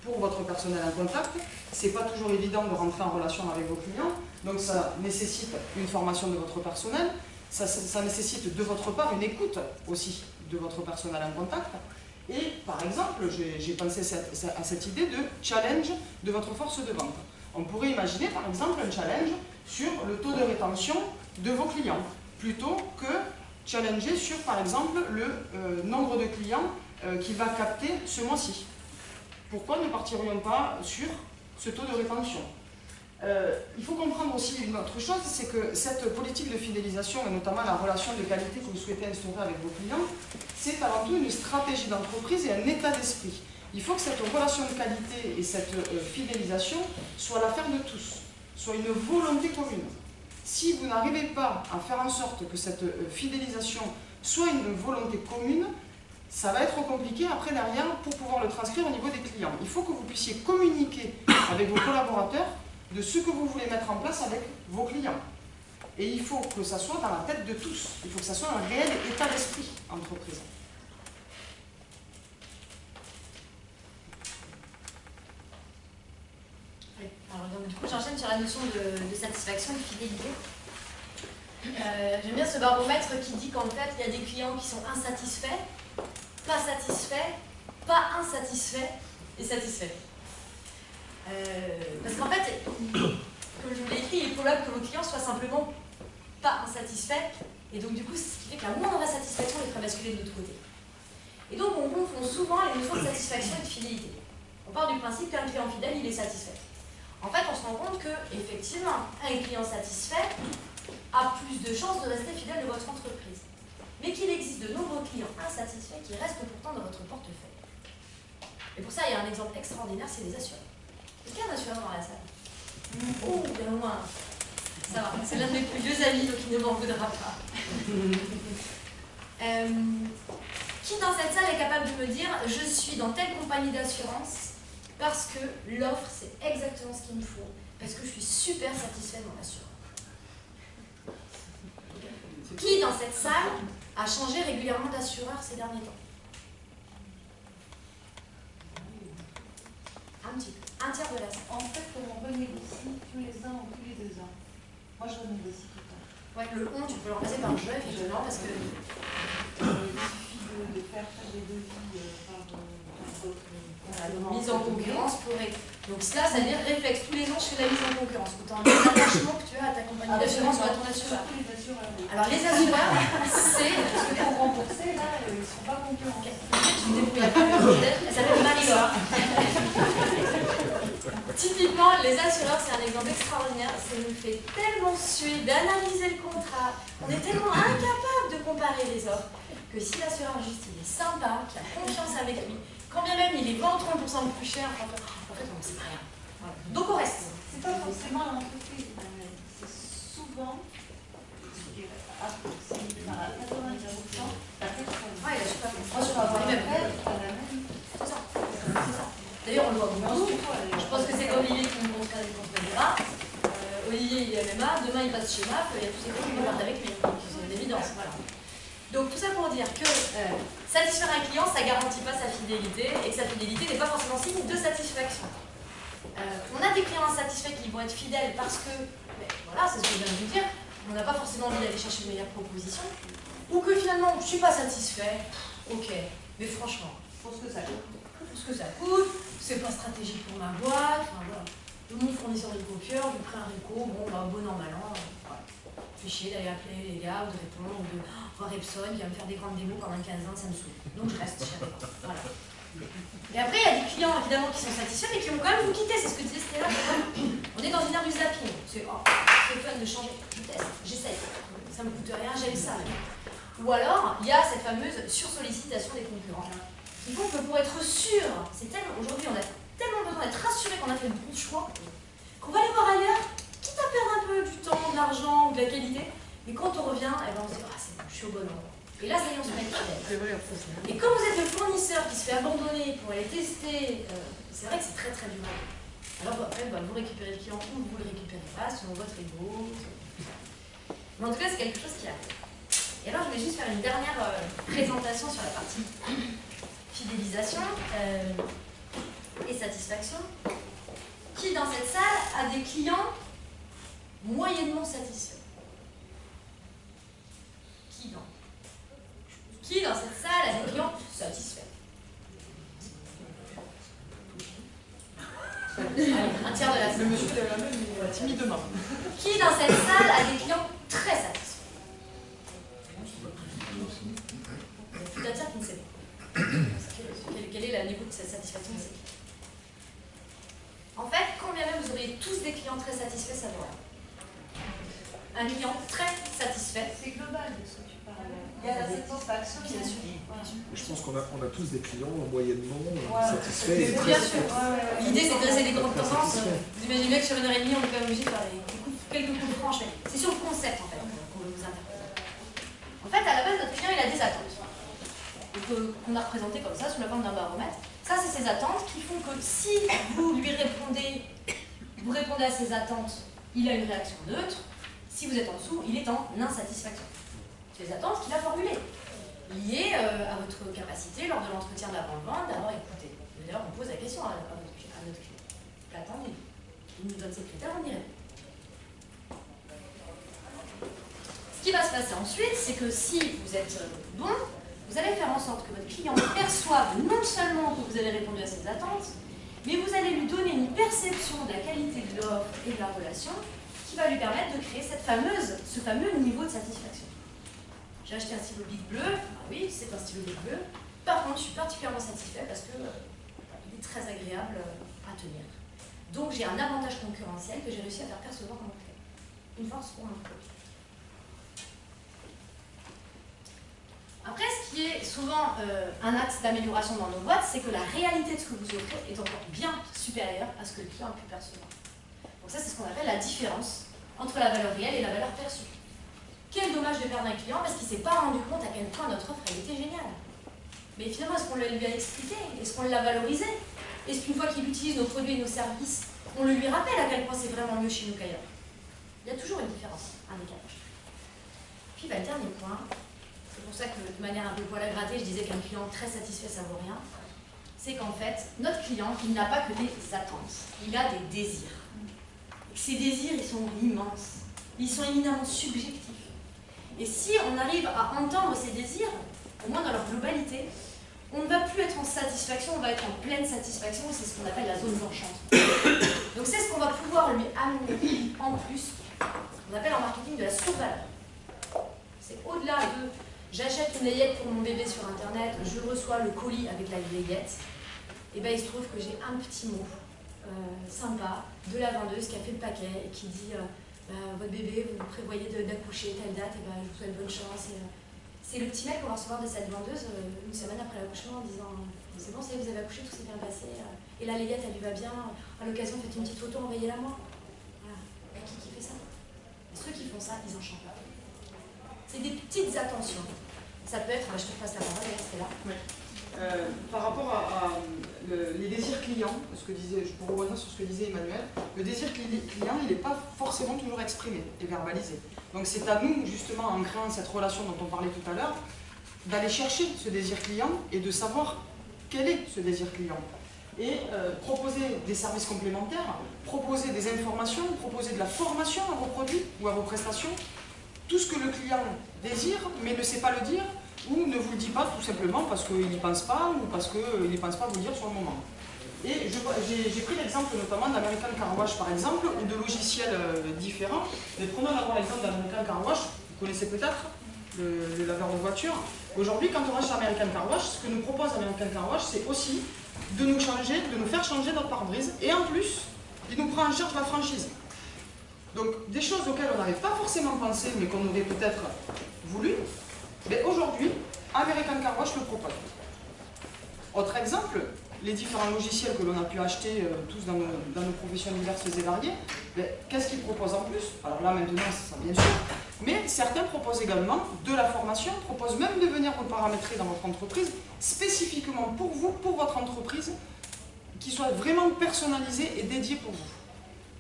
pour votre personnel en contact, ce n'est pas toujours évident de rentrer en relation avec vos clients, donc ça nécessite une formation de votre personnel, ça nécessite de votre part une écoute aussi de votre personnel en contact. Et par exemple, j'ai pensé à cette idée de challenge de votre force de vente. On pourrait imaginer par exemple un challenge sur le taux de rétention de vos clients, plutôt que challenger sur par exemple le nombre de clients qu'il va capter ce mois-ci. Pourquoi ne partirions pas sur ce taux de rétention? Il faut comprendre aussi une autre chose, c'est que cette politique de fidélisation, et notamment la relation de qualité que vous souhaitez instaurer avec vos clients, c'est avant tout une stratégie d'entreprise et un état d'esprit. Il faut que cette relation de qualité et cette fidélisation soit l'affaire de tous, soit une volonté commune. Si vous n'arrivez pas à faire en sorte que cette fidélisation soit une volonté commune, ça va être compliqué après derrière pour pouvoir le transcrire au niveau des clients. Il faut que vous puissiez communiquer avec vos collaborateurs de ce que vous voulez mettre en place avec vos clients. Et il faut que ça soit dans la tête de tous. Il faut que ça soit un réel état d'esprit entreprise. Alors, donc, du coup, j'enchaîne sur la notion de satisfaction et de fidélité. J'aime bien ce baromètre qui dit qu'en fait, il y a des clients qui sont insatisfaits, pas satisfaits, pas insatisfaits et satisfaits. Parce qu'en fait, comme je vous l'ai écrit, il est probable que vos clients soient simplement pas insatisfaits, et donc du coup, c'est ce qui fait que la moindre insatisfaction les ferait basculer de l'autre côté. Et donc, on confond souvent les notions de satisfaction et de fidélité. On part du principe qu'un client fidèle, il est satisfait. En fait, on se rend compte que, effectivement, un client satisfait a plus de chances de rester fidèle de votre entreprise. Mais qu'il existe de nombreux clients insatisfaits qui restent pourtant dans votre portefeuille. Et pour ça, il y a un exemple extraordinaire, c'est les assureurs. Est-ce qu'il y a un assureur dans la salle? Oh, bien au moins. Ça va, c'est l'un de mes plus vieux amis, donc il ne m'en voudra pas. Qui dans cette salle est capable de me dire « Je suis dans telle compagnie d'assurance parce que l'offre, c'est exactement ce qu'il me faut, parce que je suis super satisfait de mon assureur ». Qui dans cette salle a changé régulièrement d'assureur ces derniers temps? Un petit peu. Un tiers de la salle. En fait, on renégocie tous les ans ou tous les 2 ans. Moi, je renégocie tout le temps. Ouais, le on, tu peux le remplacer par le je, effectivement, parce que... Il suffit de faire des devis par d'autres... Voilà, donc mise en concurrence pour... Donc cela, ça veut dire réflexe. Tous les ans, je fais de la mise en concurrence. Autant l'attachement que tu as à ta compagnie d'assurance ou à ton assureur. Alors les assureurs, c'est... Parce que pour rembourser, là, ils ne sont pas concurrents. Okay. Je me débrouille un peu, elle s'appelle Marie-Laure. Typiquement, les assureurs, c'est un exemple extraordinaire. Ça nous fait tellement suer d'analyser le contrat. On est tellement incapable de comparer les offres que si l'assureur juste il est sympa, qu'il a confiance avec lui, quand bien même il est 20 ou 30% plus cher, en fait, on ne sait rien. Voilà. Donc on reste. C'est pas forcément l'entreprise, c'est souvent, je dirais, à 90%, la personne. Ouais, je suis pas Moi, je peux avoir les mêmes. C'est ça. D'ailleurs, on le voit beaucoup. Je pense que c'est Olivier qui nous montre des contrats. Olivier, il est MMA, demain il passe chez MAF, il y a tous ses cours qui partent avec lui. C'est une évidence. Voilà. Donc tout ça pour dire que satisfaire un client, ça ne garantit pas sa fidélité et que sa fidélité n'est pas forcément signe de satisfaction. On a des clients insatisfaits qui vont être fidèles parce que, voilà, c'est ce que je viens de vous dire, on n'a pas forcément envie d'aller chercher une meilleure proposition, ou que finalement je ne suis pas satisfait, ok, mais franchement, Pour ce que ça coûte. Pour ce que ça coûte, c'est pas stratégique pour ma boîte, enfin, voilà. Mon fournisseur de copieurs, je prends un RICO, bon an, mal an, voilà. Fait chier d'aller appeler les gars ou de répondre ou de voir Epson qui va me faire des grandes démos pendant 15 ans, ça me saoule. Donc je reste chez Epson. Voilà. Et après, il y a des clients évidemment qui sont satisfaits mais qui vont quand même vous quitter, c'est ce que disait Stella. On est dans une ère du zapping. C'est fun de changer, je teste, j'essaye. Ça me coûte rien, j'aime ça. Ou alors, il y a cette fameuse sursollicitation des concurrents. Il faut que pour être sûr, c'est tellement aujourd'hui on a tellement besoin d'être rassuré qu'on a fait le bon choix, qu'on va aller voir ailleurs, quitte à perdre un peu du temps, de l'argent ou de la qualité, mais quand on revient, eh ben on se dit ah c'est bon, je suis au bon endroit. Et là ça y est, on se met fidèle. Et quand vous êtes le fournisseur qui se fait abandonner pour aller tester, c'est vrai que c'est très très dur. Alors après, vous récupérez le client ou vous le récupérez pas selon votre ego. Mais en tout cas, c'est quelque chose qui arrive. Et alors je vais juste faire une dernière présentation sur la partie fidélisation et satisfaction. Qui dans cette salle a des clients moyennement satisfaits? Qui dans cette salle a des clients satisfaits? Allez, un tiers de la salle. Le monsieur lève la main, mais timidement. Qui dans cette salle a des clients très satisfaits? Il y a tout un tiers qui ne sait pas. Quel est le niveau de cette satisfaction de ces clients? En fait, quand bien même vous aurez tous des clients très satisfaits, ça vaut rien. Un client très satisfait. C'est global de ce que tu parles. Il y a la satisfaction, Bien sûr. Je pense qu'on a tous des clients moyennement Voilà. satisfaits et très Bien sûr. satisfaits. L'idée, c'est de dresser des grandes Très tendances. satisfait. Vous imaginez bien que sur une heure et demie, on est quand même obligé de faire quelques coups de franche. C'est sur le concept, en fait, qu'on veut vous interpréter. En fait, à la base, notre client, il a des attentes. Qu'on a représentées comme ça, sous la forme d'un baromètre. Ça, c'est ses attentes qui font que si vous lui répondez, vous répondez à ses attentes, il a une réaction neutre. Si vous êtes en dessous, il est en insatisfaction. C'est les attentes qu'il a formulées, liées à votre capacité, lors de l'entretien d'avant-vente, d'avoir écouté. D'ailleurs, on pose la question à notre client. Qu'attendez-vous? Il nous donne ses critères, on y répond. Ce qui va se passer ensuite, c'est que si vous êtes bon, vous allez faire en sorte que votre client perçoive non seulement que vous avez répondu à ses attentes, mais vous allez lui donner une perception de la qualité de l'offre et de la relation qui va lui permettre de créer ce fameux niveau de satisfaction. J'ai acheté un stylo Bic bleu, ah oui, c'est un stylo Bic bleu. Par contre, je suis particulièrement satisfait parce que il est très agréable à tenir. Donc j'ai un avantage concurrentiel que j'ai réussi à faire percevoir à mon client. Une force pour un produit. Après, ce qui est souvent un axe d'amélioration dans nos boîtes, c'est que la réalité de ce que vous offrez est encore bien supérieure à ce que le client a pu percevoir. Donc ça, c'est ce qu'on appelle la différence entre la valeur réelle et la valeur perçue. Quel dommage de perdre un client parce qu'il ne s'est pas rendu compte à quel point notre offre elle était géniale. Mais finalement, est-ce qu'on lui a expliqué? Est-ce qu'on l'a valorisé? Est-ce qu'une fois qu'il utilise nos produits et nos services, on le lui rappelle à quel point c'est vraiment mieux chez nous qu'ailleurs? Il y a toujours une différence, un décalage. Puis le dernier point, c'est pour ça que de manière un peu poil à gratter, je disais qu'un client très satisfait, ça vaut rien. C'est qu'en fait, notre client, il n'a pas que des attentes, il a des désirs. Ces désirs, ils sont immenses. Ils sont éminemment subjectifs. Et si on arrive à entendre ces désirs, au moins dans leur globalité, on ne va plus être en satisfaction, on va être en pleine satisfaction, c'est ce qu'on appelle la zone blanchante. Donc c'est ce qu'on va pouvoir lui amener en plus, on appelle en marketing de la sous-valeur. C'est au-delà de j'achète une layette pour mon bébé sur internet, je reçois le colis avec la layette, et bien il se trouve que j'ai un petit mot sympa de la vendeuse qui a fait le paquet et qui dit votre bébé, vous prévoyez d'accoucher telle date, et je vous souhaite bonne chance. C'est le petit mail qu'on va recevoir de cette vendeuse une semaine après l'accouchement en disant c'est bon, ça y est, vous avez accouché, tout s'est bien passé, et la layette elle lui va bien, à l'occasion faites une petite photo, envoyez-la moi. Voilà. Et qui fait ça? Et ceux qui font ça, ils en chantent pas. C'est des petites attentions. Ça peut être, je te passe la parole, c'était là. Oui. Par rapport à les désirs clients, pour revenir sur ce que disait Emmanuel, le désir client, il n'est pas forcément toujours exprimé et verbalisé. Donc c'est à nous, justement, en créant cette relation dont on parlait tout à l'heure, d'aller chercher ce désir client et de savoir quel est ce désir client. Et proposer des services complémentaires, proposer des informations, proposer de la formation à vos produits ou à vos prestations, tout ce que le client désire mais ne sait pas le dire, ou ne vous le dit pas tout simplement parce qu'il n'y pense pas ou parce qu'il ne pense pas vous le dire sur le moment. Et j'ai pris l'exemple notamment d'American Car Wash par exemple, ou de logiciels différents. Mais prenons d'abord l'exemple d'American Car Wash, vous connaissez peut-être le laveur de voiture. Aujourd'hui, quand on va chez American Car Wash, ce que nous propose American Car Wash, c'est aussi de nous faire changer notre pare-brise, et en plus, il nous prend en charge la franchise. Donc des choses auxquelles on n'avait pas forcément pensé, mais qu'on aurait peut-être voulu, mais aujourd'hui, American Car Wash le propose. Autre exemple, les différents logiciels que l'on a pu acheter tous dans nos professions diverses et variées, qu'est-ce qu'ils proposent en plus? Alors là maintenant, c'est ça bien sûr, mais certains proposent également de la formation, proposent même de venir vous paramétrer dans votre entreprise, spécifiquement pour vous, pour votre entreprise, qui soit vraiment personnalisé et dédié pour vous.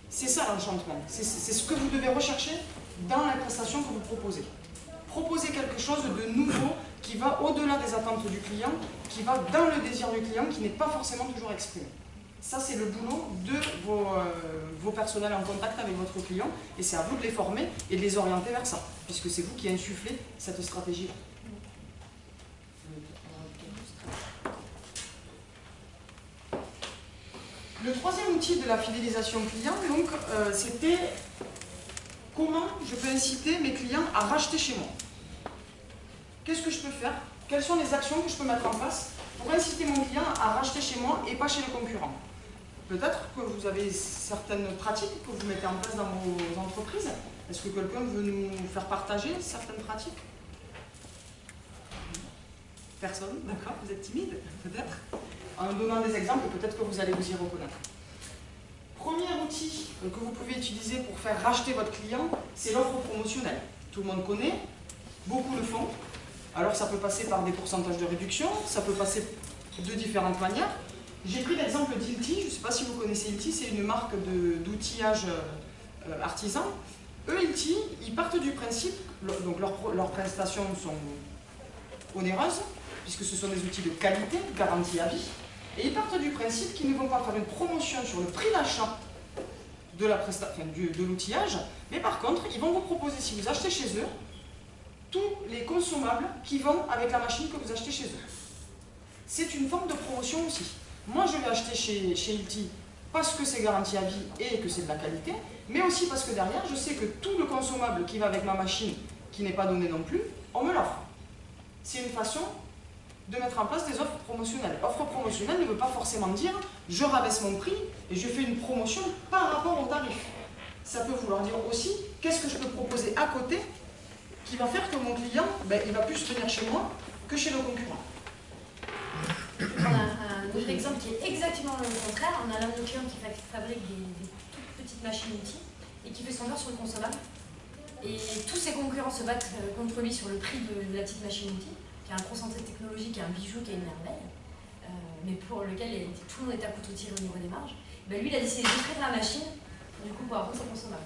C'est ça l'enchantement, c'est ce que vous devez rechercher dans la prestation que vous proposez. Proposer quelque chose de nouveau qui va au-delà des attentes du client, qui va dans le désir du client, qui n'est pas forcément toujours exprimé. Ça, c'est le boulot de vos personnels en contact avec votre client, et c'est à vous de les former et de les orienter vers ça, puisque c'est vous qui insufflez cette stratégie-là. Le troisième outil de la fidélisation client, donc, c'était comment je peux inciter mes clients à racheter chez moi. Qu'est-ce que je peux faire? Quelles sont les actions que je peux mettre en place pour inciter mon client à racheter chez moi et pas chez les concurrents? Peut-être que vous avez certaines pratiques que vous mettez en place dans vos entreprises. Est-ce que quelqu'un veut nous faire partager certaines pratiques? Personne? D'accord, vous êtes timide, peut-être? En donnant des exemples, peut-être que vous allez vous y reconnaître. Premier outil que vous pouvez utiliser pour faire racheter votre client, c'est l'offre promotionnelle. Tout le monde connaît, beaucoup le font. Alors ça peut passer par des pourcentages de réduction, ça peut passer de différentes manières. J'ai pris l'exemple d'Ilti, je ne sais pas si vous connaissez Ilti, c'est une marque d'outillage artisan. Eux, Ilti, ils partent du principe, donc leurs prestations sont onéreuses, puisque ce sont des outils de qualité, garantis à vie, et ils partent du principe qu'ils ne vont pas faire une promotion sur le prix d'achat de l'outillage, mais par contre, ils vont vous proposer, si vous achetez chez eux, tous les consommables qui vont avec la machine que vous achetez chez eux. C'est une forme de promotion aussi. Moi, je vais acheter chez Ilti parce que c'est garanti à vie et que c'est de la qualité, mais aussi parce que derrière, je sais que tout le consommable qui va avec ma machine, qui n'est pas donné non plus, on me l'offre. C'est une façon de mettre en place des offres promotionnelles. Offre promotionnelle ne veut pas forcément dire je rabaisse mon prix et je fais une promotion par rapport au tarif. Ça peut vouloir dire aussi qu'est-ce que je peux proposer à côté qui va faire que mon client, il va plus venir chez moi que chez le concurrent. On a un autre exemple qui est exactement le contraire. On a l'un de nos clients qui fabrique des toutes petites machines-outils et qui fait son heure sur le consommable. Et tous ses concurrents se battent contre lui sur le prix de la petite machine-outil, qui a un concentré technologique, un bijou qui est une merveille, mais pour lequel tout le monde est à couteau tiré au niveau des marges. Lui, il a décidé de détruire la machine du coup pour avoir son consommable.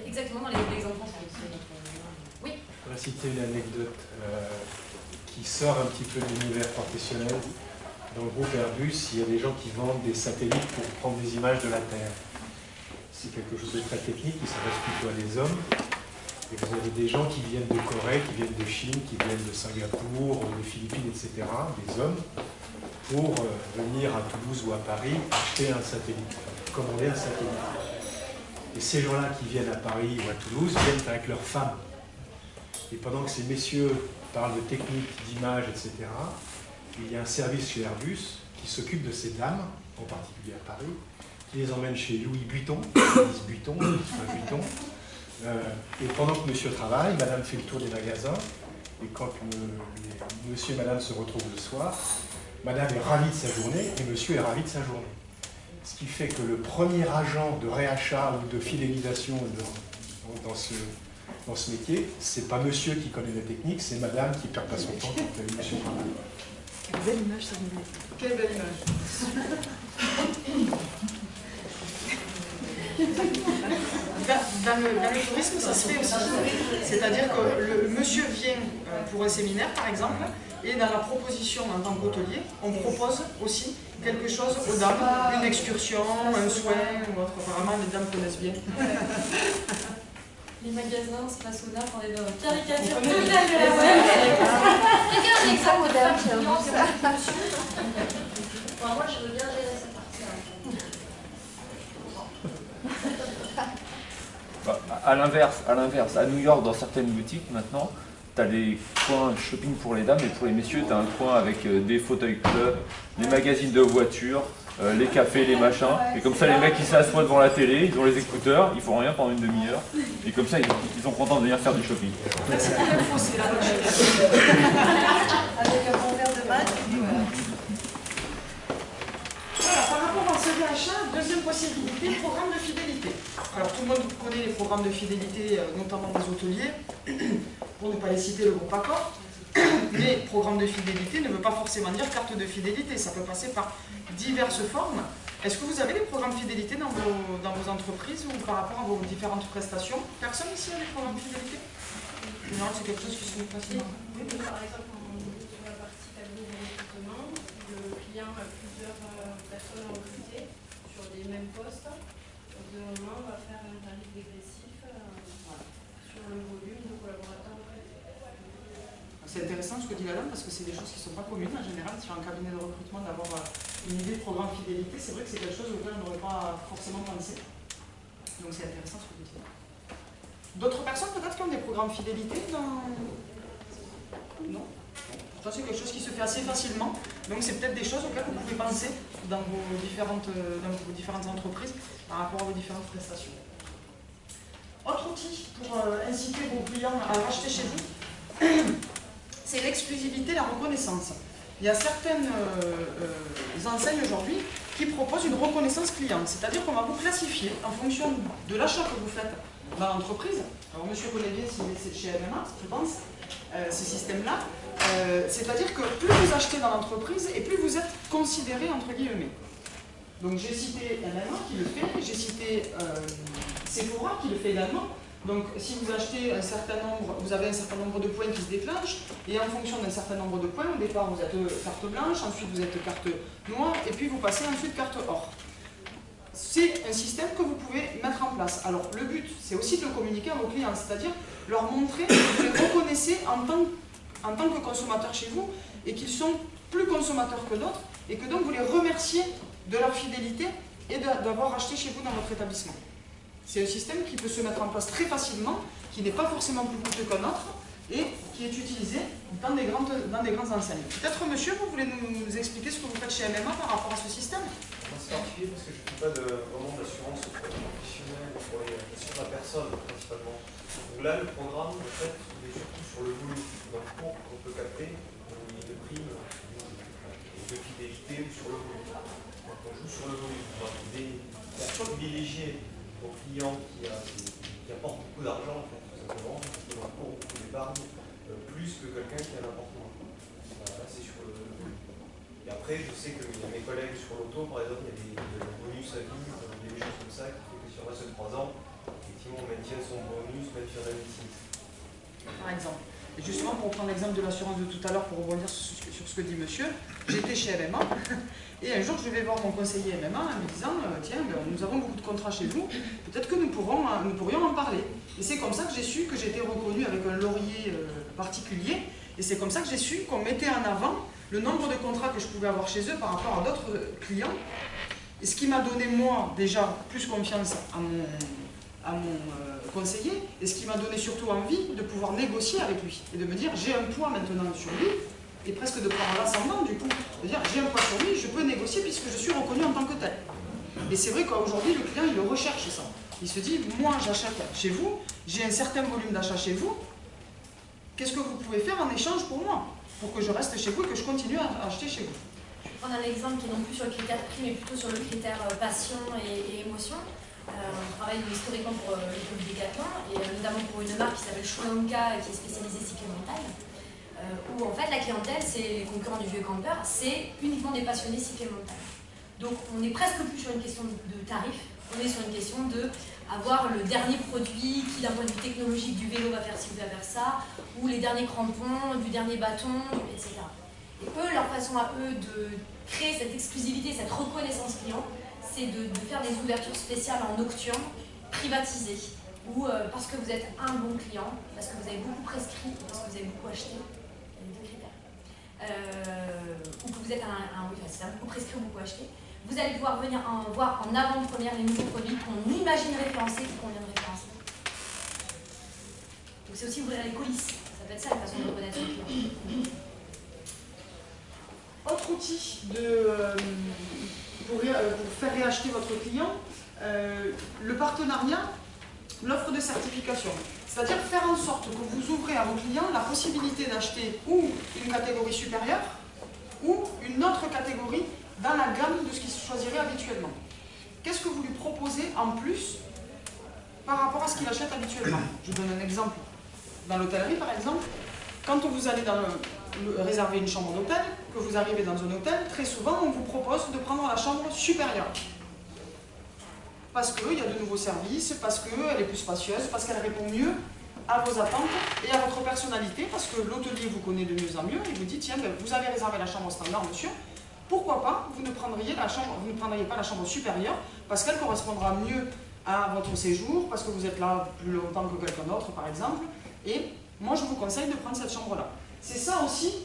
Exactement dans l'exemple français. Oui. Je voudrais citer une anecdote qui sort un petit peu de l'univers professionnel. Dans le groupe Airbus, il y a des gens qui vendent des satellites pour prendre des images de la Terre. C'est quelque chose de très technique, qui s'adresse plutôt à des hommes. Et vous avez des gens qui viennent de Corée, qui viennent de Chine, qui viennent de Singapour, des Philippines, etc., des hommes, pour venir à Toulouse ou à Paris acheter un satellite, commander un satellite. Et ces gens-là qui viennent à Paris ou à Toulouse viennent avec leurs femmes. Et pendant que ces messieurs parlent de technique, d'image, etc., il y a un service chez Airbus qui s'occupe de ces dames, en particulier à Paris, qui les emmène chez Louis Vuitton, ils disent Vuitton, pas Vuitton. Et pendant que monsieur travaille, madame fait le tour des magasins, et quand monsieur et madame se retrouvent le soir, madame est ravie de sa journée et monsieur est ravi de sa journée. Ce qui fait que le premier agent de réachat ou de fidélisation dans ce métier, c'est pas monsieur qui connaît la technique, c'est madame qui perd pas son temps quand monsieur travaille. Quelle belle image, ça. Quelle belle image. Dans le tourisme, ça se fait aussi. C'est-à-dire que le monsieur vient pour un séminaire, par exemple, et dans la proposition en tant qu'hôtelier, on propose aussi quelque chose aux dames, une excursion, un soin ou autre. Apparemment, les dames connaissent bien. Les magasins se passent au nord pour des caricatures totales de la web. Regarde un exemple de femme qui lance monsieur. Moi, je veux bien gérer cette partie-là. À l'inverse, à New York, dans certaines boutiques, maintenant, tu as des coins shopping pour les dames et pour les messieurs, tu as un coin avec des fauteuils club, les magazines de voitures, les cafés, les machins. Et comme ça, les mecs, ils s'assoient devant la télé, ils ont les écouteurs, ils font rien pendant une demi-heure. Et comme ça, ils sont contents de venir faire du shopping. C'est pas faux, c'est la bonne Avec un bon verre de mat. Voilà, par rapport à ce réachat, deuxième possibilité, programme de fidélité. Alors tout le monde connaît les programmes de fidélité, notamment des hôteliers, pour ne pas les citer le groupe Accor. Mais programme de fidélité ne veut pas forcément dire carte de fidélité, ça peut passer par diverses formes. Est-ce que vous avez des programmes de fidélité dans vos entreprises ou par rapport à vos différentes prestations? Personne ici a des programmes de fidélité? Non, c'est quelque chose qui se fait facilement. Oui, par exemple, sur la partie cabinet de recrutement, le client a plusieurs personnes à recruter sur les mêmes postes. Au bout d'un moment, on va faire un tarif dégressif sur le volume de collaborateurs recrutés. C'est intéressant ce que dit la dame parce que c'est des choses qui ne sont pas communes en général sur un cabinet de recrutement d'avoir une idée de programme fidélité, c'est vrai que c'est quelque chose auquel on n'aurait pas forcément pensé. Donc c'est intéressant ce que vous dites. D'autres personnes peut-être qui ont des programmes fidélité dans... Non. Ça c'est quelque chose qui se fait assez facilement. Donc c'est peut-être des choses auxquelles vous pouvez penser dans vos différentes entreprises par rapport à vos différentes prestations. Autre outil pour inciter vos clients à acheter chez vous, c'est l'exclusivité, la reconnaissance. Il y a certaines enseignes aujourd'hui qui proposent une reconnaissance client, c'est-à-dire qu'on va vous classifier en fonction de l'achat que vous faites dans l'entreprise. Alors monsieur connaît bien si c'est chez MMA, je pense, ce système-là. C'est-à-dire que plus vous achetez dans l'entreprise et plus vous êtes considéré entre guillemets. Donc j'ai cité MMA qui le fait, j'ai cité Sephora qui le fait également. Donc si vous achetez un certain nombre, vous avez un certain nombre de points qui se déclenchent, et en fonction d'un certain nombre de points, au départ vous êtes carte blanche, ensuite vous êtes carte noire, et puis vous passez ensuite carte or. C'est un système que vous pouvez mettre en place. Alors le but, c'est aussi de le communiquer à vos clients, c'est-à-dire leur montrer que vous les reconnaissez en tant que consommateurs chez vous, et qu'ils sont plus consommateurs que d'autres, et que donc vous les remerciez de leur fidélité et d'avoir acheté chez vous dans votre établissement. C'est un système qui peut se mettre en place très facilement, qui n'est pas forcément plus coûteux qu'un autre, et qui est utilisé dans des grandes enseignes. Peut-être, monsieur, vous voulez nous expliquer ce que vous faites chez MMA par rapport à ce système? C'est particulier parce que je ne fais pas vraiment d'assurance professionnelle pour l'assurance à personne, principalement. Donc là, le programme, en fait, il est surtout sur le volume d'un cours qu'on peut capter, de prime, de fidélité ou sur le volume. Donc on joue sur le volume. On va privilégier aux clients qui apportent beaucoup d'argent, en fait, tout simplement, qui ont un cours beaucoup d'épargne, plus que quelqu'un qui en apporte moins. Voilà, c'est sur le volume. Et après, je sais que mes collègues sur l'auto, par exemple, il y a des bonus à vie, des choses comme ça, qui fait que si on reste 3 ans, effectivement, on maintient son bonus, même si on a une signe. Par exemple. Et justement, pour prendre l'exemple de l'assurance de tout à l'heure, pour rebondir sur ce que dit monsieur, j'étais chez MMA, et un jour je vais voir mon conseiller MMA en me disant tiens, nous avons beaucoup de contrats chez vous, peut-être que nous pourrions en parler. Et c'est comme ça que j'ai su que j'étais reconnue avec un laurier particulier, et c'est comme ça que j'ai su qu'on mettait en avant le nombre de contrats que je pouvais avoir chez eux par rapport à d'autres clients, et ce qui m'a donné moi déjà plus confiance à mon conseiller, et ce qui m'a donné surtout envie de pouvoir négocier avec lui, et de me dire j'ai un poids maintenant sur lui, et presque de prendre l'ascendant du coup, de dire j'ai un poids sur lui, je peux négocier puisque je suis reconnu en tant que tel. Et c'est vrai qu'aujourd'hui le client il le recherche ça, il se dit moi j'achète chez vous, j'ai un certain volume d'achat chez vous, qu'est-ce que vous pouvez faire en échange pour moi, pour que je reste chez vous et que je continue à acheter chez vous. Je vais prendre un exemple qui est non plus sur le critère prix mais plutôt sur le critère passion et émotion. On travaille historiquement pour le groupe Decathlon, et notamment pour une marque qui s'appelle Shulanka, qui est spécialisée cycle montagne, où en fait la clientèle, c'est les concurrents du vieux camper, c'est uniquement des passionnés cycle montagne. Donc on n'est presque plus sur une question de tarif, on est sur une question d'avoir le dernier produit qui d'un point de vue technologique du vélo va faire ci ou va faire ça, ou les derniers crampons, du dernier bâton, etc. Et eux, leur façon à eux de créer cette exclusivité, cette reconnaissance client, c'est de faire des ouvertures spéciales en nocturne, privatisées, ou parce que vous êtes un bon client, parce que vous avez beaucoup prescrit, parce que vous avez beaucoup acheté, il y a les deux critères, ou que vous êtes beaucoup prescrit ou beaucoup acheté, vous allez pouvoir venir voir en avant-première les nouveaux produits qu'on imagine référencer et qu'on vient de référencer. Donc c'est aussi ouvrir les coulisses, ça peut être ça une façon de reconnaître le client. Autre outil pour faire réacheter votre client, le partenariat, l'offre de certification. C'est-à-dire faire en sorte que vous ouvrez à vos clients la possibilité d'acheter ou une catégorie supérieure ou une autre catégorie dans la gamme de ce qu'ils choisiraient habituellement. Qu'est-ce que vous lui proposez en plus par rapport à ce qu'il achète habituellement? Je vous donne un exemple. Dans l'hôtellerie, par exemple, quand vous allez réserver une chambre d'hôtel, que vous arrivez dans un hôtel, très souvent on vous propose de prendre la chambre supérieure. Parce qu'il y a de nouveaux services, parce qu'elle est plus spacieuse, parce qu'elle répond mieux à vos attentes et à votre personnalité, parce que l'hôtelier vous connaît de mieux en mieux et vous dit tiens, vous avez réservé la chambre standard, monsieur, pourquoi pas vous ne prendriez pas la chambre supérieure, parce qu'elle correspondra mieux à votre séjour, parce que vous êtes là plus longtemps que quelqu'un d'autre, par exemple, et moi je vous conseille de prendre cette chambre-là. C'est ça aussi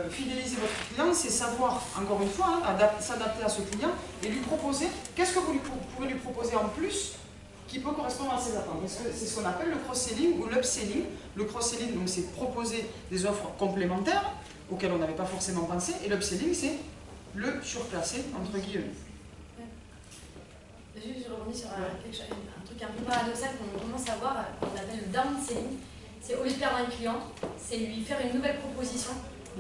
fidéliser votre client, c'est savoir, encore une fois, hein, s'adapter à ce client et lui proposer, qu'est-ce que vous pouvez lui proposer en plus qui peut correspondre à ses attentes. C'est ce qu'on appelle le cross-selling ou l'upselling. Le cross-selling, donc, c'est proposer des offres complémentaires auxquelles on n'avait pas forcément pensé, et l'upselling, c'est le surclasser, entre guillemets. Juste, je rebondis sur un truc un peu paradoxal qu'on commence à voir, qu'on appelle le downselling. C'est au lieu de perdre un client, c'est lui faire une nouvelle proposition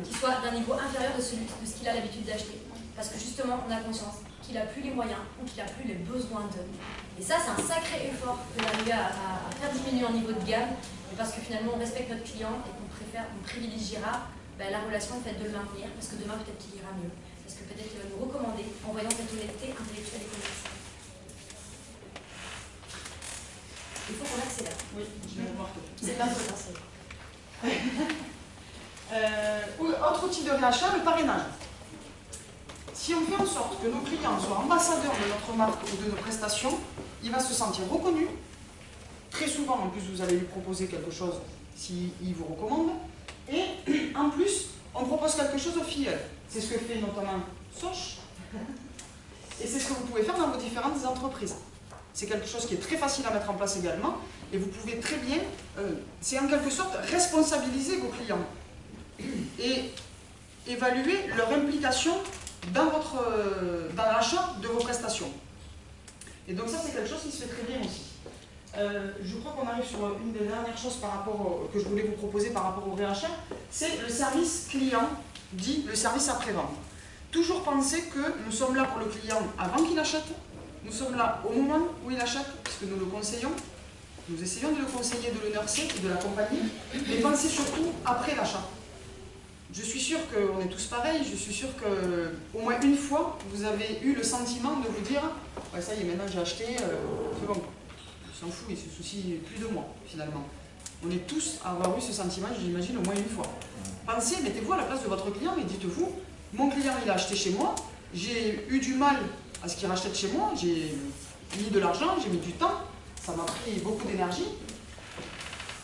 qui soit d'un niveau inférieur de ce qu'il a l'habitude d'acheter. Parce que justement, on a conscience qu'il n'a plus les moyens ou qu'il n'a plus les besoins de. Et ça, c'est un sacré effort que d'arriver à faire diminuer en niveau de gamme, parce que finalement, on respecte notre client et on privilégiera la relation, le fait de le maintenir, parce que demain, peut-être qu'il ira mieux. Parce que peut-être qu'il va nous recommander en voyant cette honnêteté intellectuelle et commerciale. Il faut qu'on accélère. Oui, je l'ai remarqué. C'est pas potentiel. Autre outil de réachat, le parrainage. Si on fait en sorte que nos clients soient ambassadeurs de notre marque ou de nos prestations, il va se sentir reconnu. Très souvent, en plus, vous allez lui proposer quelque chose s'il vous recommande. Et en plus, on propose quelque chose au filleul. C'est ce que fait notamment Soch. Et c'est ce que vous pouvez faire dans vos différentes entreprises. C'est quelque chose qui est très facile à mettre en place également. Et vous pouvez très bien, c'est en quelque sorte responsabiliser vos clients et évaluer leur implication dans l'achat de vos prestations. Et donc ça, c'est quelque chose qui se fait très bien aussi. Je crois qu'on arrive sur une des dernières choses que je voulais vous proposer par rapport au réachat, c'est le service client, dit le service après-vente. Toujours penser que nous sommes là pour le client avant qu'il achète, nous sommes là au moment où il achète, puisque nous le conseillons, nous essayons de le conseiller, de le nurser et de l'accompagner, mais pensez surtout après l'achat. Je suis sûre qu'on est tous pareils, je suis sûre qu'au moins une fois, vous avez eu le sentiment de vous dire « ouais, ça y est, maintenant j'ai acheté, c'est bon, il s'en fout, il se soucie plus de moi, finalement. » On est tous à avoir eu ce sentiment, j'imagine, au moins une fois. Pensez, mettez-vous à la place de votre client et dites-vous « mon client, il a acheté chez moi, j'ai eu du mal à ce qu'il rachète chez moi, j'ai mis de l'argent, j'ai mis du temps, ça m'a pris beaucoup d'énergie.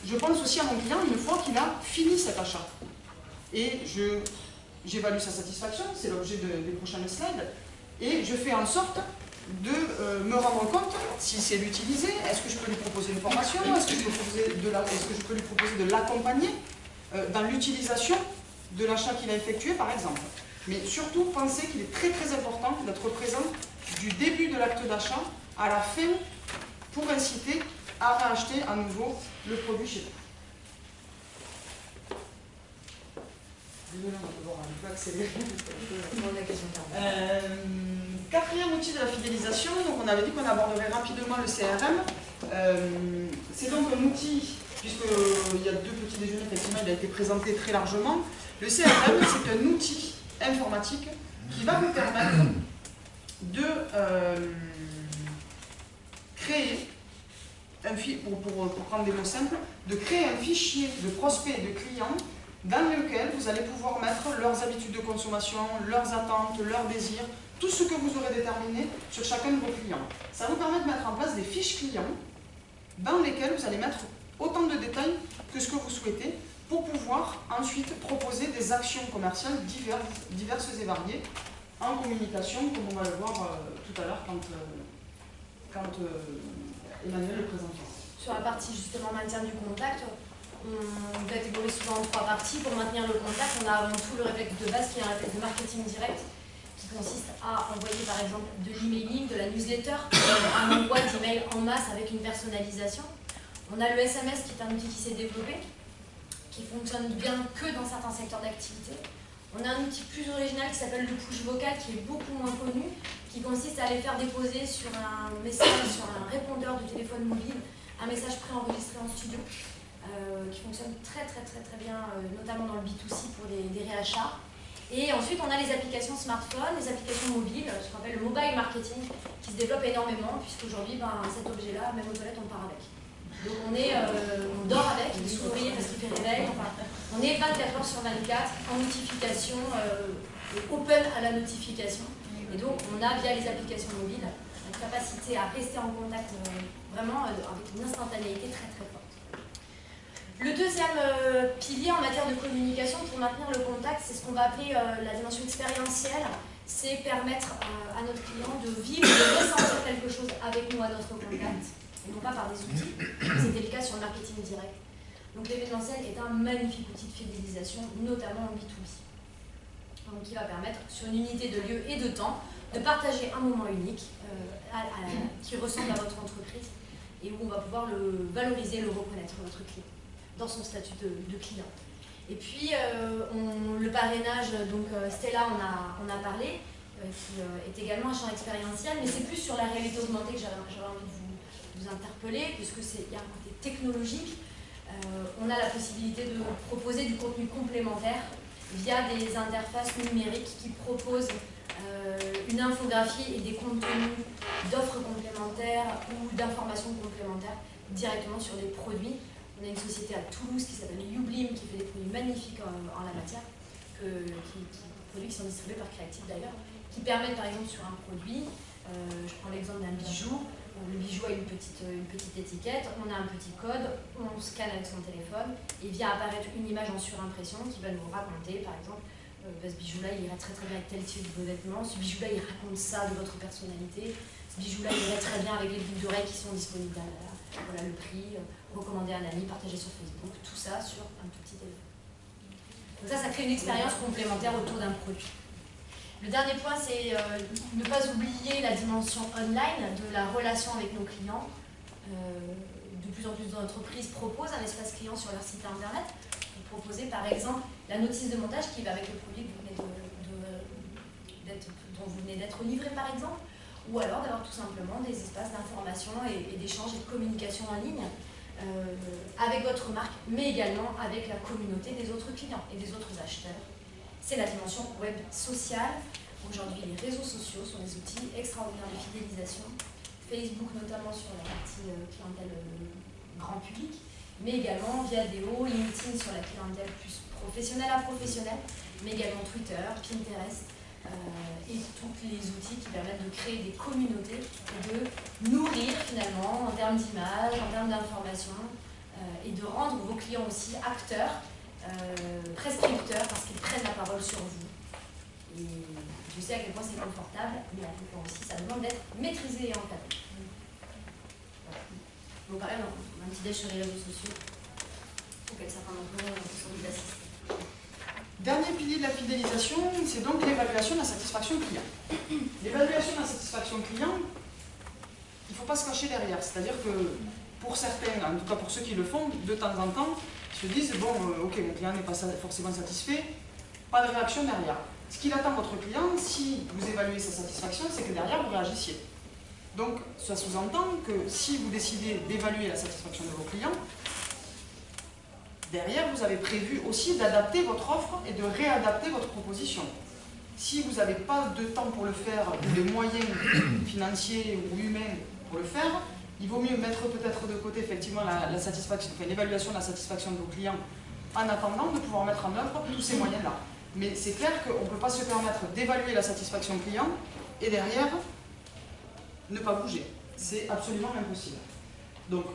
Je pense aussi à mon client une fois qu'il a fini cet achat. Et j'évalue sa satisfaction, c'est l'objet des prochaines slides, et je fais en sorte de me rendre compte si c'est l'utiliser, est-ce que je peux lui proposer une formation, est-ce que je peux lui proposer de l'accompagner dans l'utilisation de l'achat qu'il a effectué par exemple. Mais surtout, pensez qu'il est très très important d'être présent du début de l'acte d'achat à la fin pour inciter à racheter à nouveau le produit chez vous. Désolé, on va devoir un peu accélérer. Quatrième outil de la fidélisation, donc on avait dit qu'on aborderait rapidement le CRM. C'est donc un outil, puisqu'il y a 2 petits déjeuners, effectivement, il a été présenté très largement. Le CRM, c'est un outil informatique qui va vous permettre de créer, pour prendre des mots simples, de créer un fichier de prospects et de clients dans lequel vous allez pouvoir mettre leurs habitudes de consommation, leurs attentes, leurs désirs, tout ce que vous aurez déterminé sur chacun de vos clients. Ça vous permet de mettre en place des fiches clients dans lesquelles vous allez mettre autant de détails que ce que vous souhaitez pour pouvoir ensuite proposer des actions commerciales diverses et variées en communication, comme on va le voir tout à l'heure quand Emmanuel le présentera. Sur la partie justement maintien du contact, on catégorise souvent en 3 parties. Pour maintenir le contact, on a avant tout le réflexe de base qui est un réflexe de marketing direct qui consiste à envoyer par exemple de l'emailing, de la newsletter, un envoi d'email en masse avec une personnalisation. On a le SMS qui est un outil qui s'est développé, qui fonctionne bien que dans certains secteurs d'activité. On a un outil plus original qui s'appelle le push vocal, qui est beaucoup moins connu, qui consiste à aller faire déposer sur un message, sur un répondeur de téléphone mobile, un message préenregistré en studio, qui fonctionne très bien, notamment dans le B2C pour des réachats. Et ensuite, on a les applications smartphone, les applications mobiles, ce qu'on appelle le mobile marketing, qui se développe énormément, puisqu'aujourd'hui, cet objet-là, même aux toilettes, on part avec. Donc on dort avec, il sourit parce qu'il fait réveil, enfin, on est 24 heures sur 24 en notification, open à la notification. Et donc on a via les applications mobiles une capacité à rester en contact vraiment avec une instantanéité très forte. Le deuxième pilier en matière de communication pour maintenir le contact, c'est ce qu'on va appeler la dimension expérientielle. C'est permettre à notre client de vivre, de ressentir quelque chose avec nous à notre contact, et non pas par des outils. C'était le cas sur le marketing direct. Donc l'événementiel est un magnifique outil de fidélisation, notamment en B2B. Donc qui va permettre, sur une unité de lieu et de temps, de partager un moment unique qui ressemble à votre entreprise et où on va pouvoir le valoriser, le reconnaître, votre client, dans son statut de client. Et puis, le parrainage, donc Stella en a parlé, qui est également un champ expérientiel, mais c'est plus sur la réalité augmentée que j'avais envie de vous interpeller, puisque il y a un côté technologique. On a la possibilité de proposer du contenu complémentaire via des interfaces numériques qui proposent une infographie et des contenus d'offres complémentaires ou d'informations complémentaires directement sur des produits. On a une société à Toulouse qui s'appelle Ublim qui fait des produits magnifiques en la matière, produits qui sont distribués par Creative d'ailleurs, qui permettent par exemple sur un produit, je prends l'exemple d'un bijou, le bijou a une petite étiquette, on a un petit code, on scanne avec son téléphone et vient apparaître une image en surimpression qui va nous raconter par exemple ce bijou-là il irait très bien avec tel type de vêtements, ce bijou-là il raconte ça de votre personnalité, ce bijou-là il irait très bien avec les boucles d'oreilles qui sont disponibles derrière, voilà le prix, recommander à un ami, partager sur Facebook, tout ça sur un tout petit téléphone. Donc ça crée une expérience complémentaire autour d'un produit. Le dernier point, c'est ne pas oublier la dimension online de la relation avec nos clients. De plus en plus d'entreprises proposent un espace client sur leur site internet. Vous proposez par exemple la notice de montage qui va avec le produit dont vous venez d'être livré par exemple, ou alors d'avoir tout simplement des espaces d'information et d'échange et de communication en ligne avec votre marque, mais également avec la communauté des autres clients et des autres acheteurs. C'est la dimension web sociale. Aujourd'hui, les réseaux sociaux sont des outils extraordinaires de fidélisation. Facebook notamment sur la partie clientèle grand public, mais également Viadeo, LinkedIn sur la clientèle plus professionnelle à professionnelle, mais également Twitter, Pinterest et tous les outils qui permettent de créer des communautés et de nourrir finalement en termes d'images, en termes d'informations et de rendre vos clients aussi acteurs, prescripteurs parce qu'ils prennent la parole sur vous. Et je sais à quel point c'est confortable, mais à quel point aussi ça demande d'être maîtrisé et encadré. Voilà. Donc pareil, on a un petit déj sur les réseaux sociaux auquel certains d'entre nous ont sans doute assisté. Dernier pilier de la fidélisation, c'est donc l'évaluation de la satisfaction client. L'évaluation de la satisfaction client, il ne faut pas se cacher derrière. C'est-à-dire que pour certains, en tout cas pour ceux qui le font, de temps en temps, ils se disent bon, ok, mon client n'est pas forcément satisfait, pas de réaction derrière. Ce qu'il attend votre client, si vous évaluez sa satisfaction, c'est que derrière vous réagissiez. Donc ça sous-entend que si vous décidez d'évaluer la satisfaction de vos clients, derrière, vous avez prévu aussi d'adapter votre offre et de réadapter votre proposition. Si vous n'avez pas de temps pour le faire, ou les moyens financiers ou humains pour le faire, il vaut mieux mettre peut-être de côté effectivement l'évaluation de la satisfaction de vos clients en attendant de pouvoir mettre en œuvre tous ces moyens-là. Mais c'est clair qu'on ne peut pas se permettre d'évaluer la satisfaction client et derrière ne pas bouger. C'est absolument impossible. Donc,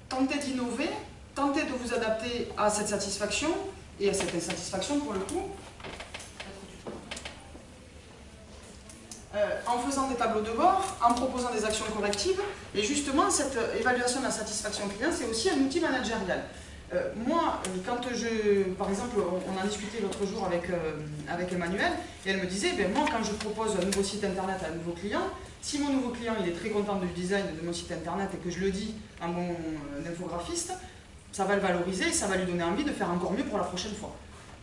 tentez d'innover. Tentez de vous adapter à cette satisfaction et à cette insatisfaction pour le coup, en faisant des tableaux de bord, en proposant des actions correctives. Et justement, cette évaluation de la satisfaction client, c'est aussi un outil managérial. Moi, par exemple, on a discuté l'autre jour avec Emmanuel, et elle me disait, moi, quand je propose un nouveau site internet à un nouveau client, si mon nouveau client il est très content du design de mon site internet et que je le dis à mon infographiste, ça va le valoriser et ça va lui donner envie de faire encore mieux pour la prochaine fois.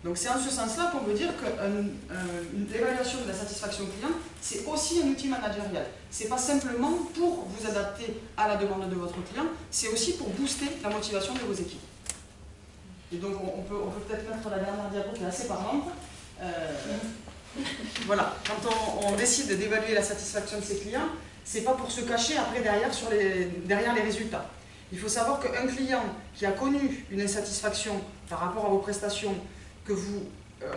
Donc c'est en ce sens-là qu'on veut dire qu'une évaluation de la satisfaction client, c'est aussi un outil managérial. C'est pas simplement pour vous adapter à la demande de votre client, c'est aussi pour booster la motivation de vos équipes. Et donc on peut peut-être mettre la dernière diapo qui est assez parlante. Voilà, quand on décide d'évaluer la satisfaction de ses clients, c'est pas pour se cacher après derrière les résultats. Il faut savoir qu'un client qui a connu une insatisfaction par rapport à vos prestations que vous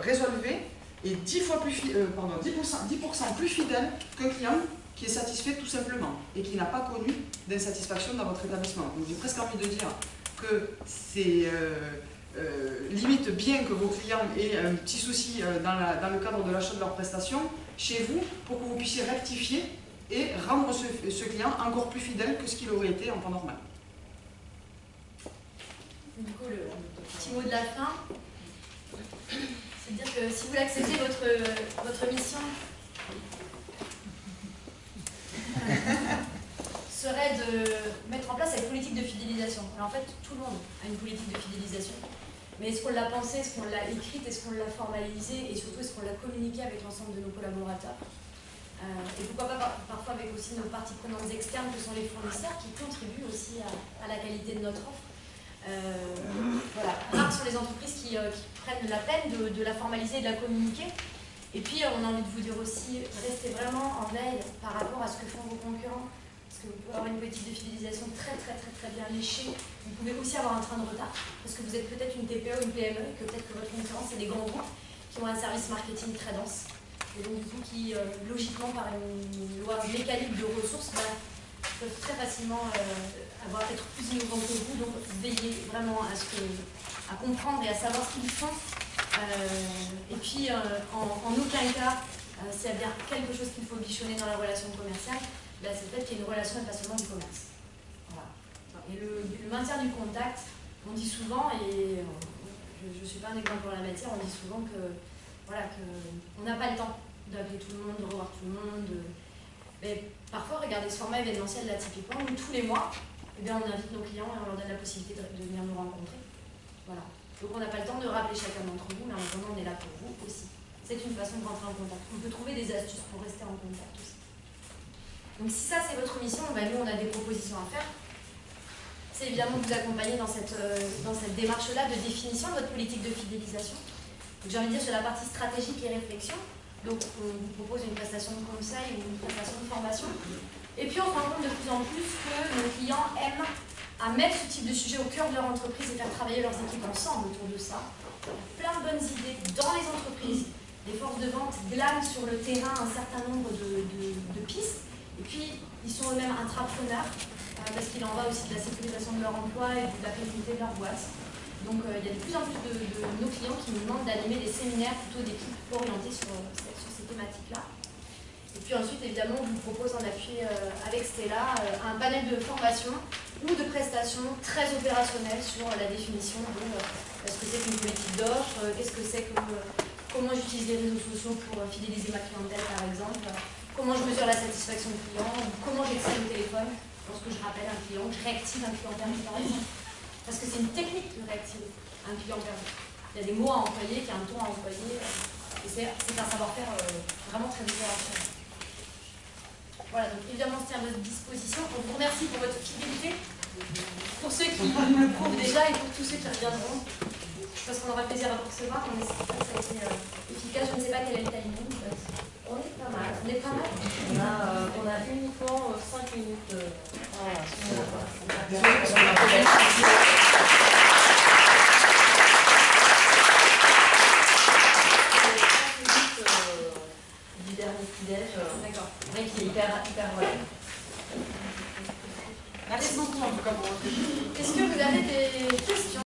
résolvez est 10% plus fidèle qu'un client qui est satisfait tout simplement et qui n'a pas connu d'insatisfaction dans votre établissement. Donc j'ai presque envie de dire que c'est limite bien que vos clients aient un petit souci dans le cadre de l'achat de leurs prestations chez vous pour que vous puissiez rectifier et rendre ce client encore plus fidèle que ce qu'il aurait été en temps normal. Du coup, le petit mot de la fin, c'est de dire que si vous l'acceptez, votre mission serait de mettre en place cette politique de fidélisation. Alors en fait, tout le monde a une politique de fidélisation. Mais est-ce qu'on l'a pensée, est-ce qu'on l'a écrite, est-ce qu'on l'a formalisée et surtout est-ce qu'on l'a communiquée avec l'ensemble de nos collaborateurs et pourquoi pas parfois avec aussi nos parties prenantes externes que sont les fournisseurs qui contribuent aussi à la qualité de notre offre. Voilà, rares sont les entreprises qui prennent la peine de la formaliser et de la communiquer. Et puis on a envie de vous dire aussi, restez vraiment en veille par rapport à ce que font vos concurrents. Parce que vous pouvez avoir une politique de fidélisation très bien léchée. Vous pouvez aussi avoir un train de retard, parce que vous êtes peut-être une TPE ou une PME, et que peut-être que votre concurrent c'est des grands groupes qui ont un service marketing très dense. Et donc du coup qui, logiquement, par une loi mécanique de ressources, peuvent très facilement être plus innovants que vous. Donc veillez vraiment à comprendre et à savoir ce qu'ils font. Et puis en aucun cas, s'il y a bien quelque chose qu'il faut bichonner dans la relation commerciale, là c'est le fait qu'il y ait une relation et pas seulement du commerce. Voilà. Et le maintien du contact, on dit souvent, et je ne suis pas un exemple pour la matière, on dit souvent que voilà, qu'on n'a pas le temps d'appeler tout le monde, de revoir tout le monde. Mais parfois, regardez ce format événementiel là typiquement, où tous les mois, eh bien, on invite nos clients et on leur donne la possibilité de venir nous rencontrer. Voilà. Donc on n'a pas le temps de rappeler chacun d'entre vous, mais en attendant, on est là pour vous aussi. C'est une façon de rentrer en contact. On peut trouver des astuces pour rester en contact aussi. Donc si ça c'est votre mission, ben, nous on a des propositions à faire. C'est évidemment de vous accompagner dans cette démarche-là de définition de votre politique de fidélisation. J'ai envie de dire sur la partie stratégique et réflexion. Donc on vous propose une prestation de conseil ou une prestation de formation. Et puis on se rend compte de plus en plus que nos clients aiment à mettre ce type de sujet au cœur de leur entreprise et faire travailler leurs équipes ensemble autour de ça. Il y a plein de bonnes idées dans les entreprises. Les forces de vente glanent sur le terrain un certain nombre de pistes. Et puis ils sont eux-mêmes intrapreneurs parce qu'il en va aussi de la sécurisation de leur emploi et de la pérennité de leur boîte. Donc il y a de plus en plus de nos clients qui nous demandent d'animer des séminaires plutôt d'équipes orientées sur ces thématiques-là. Et puis ensuite, évidemment, on vous propose en appui avec Stella un panel de formation ou de prestations très opérationnelles sur la définition de ce que c'est qu'une politique d'offre, qu'est-ce que c'est que comment j'utilise les réseaux sociaux pour fidéliser ma clientèle par exemple, comment je mesure la satisfaction du client, comment j'excelle le téléphone lorsque je rappelle un client, je réactive un client perdu par exemple. Parce que c'est une technique de réactiver un client perdu. Il y a des mots à employer, il y a un ton à employer, et c'est un savoir-faire vraiment très opérationnel. Voilà, donc évidemment c'est à votre disposition. On vous remercie pour votre fidélité, pour ceux qui le prouvent déjà et pour tous ceux qui reviendront. Je pense qu'on aura plaisir à vous recevoir, on espère que ça a été efficace. Je ne sais pas quel est le timing. On est pas mal. On est pas mal. On a uniquement 5 minutes. Du dernier petit-déj. D'accord. Ouais, qui est hyper relais. Merci beaucoup en tout cas pour votre écoute. Est-ce que vous avez des questions?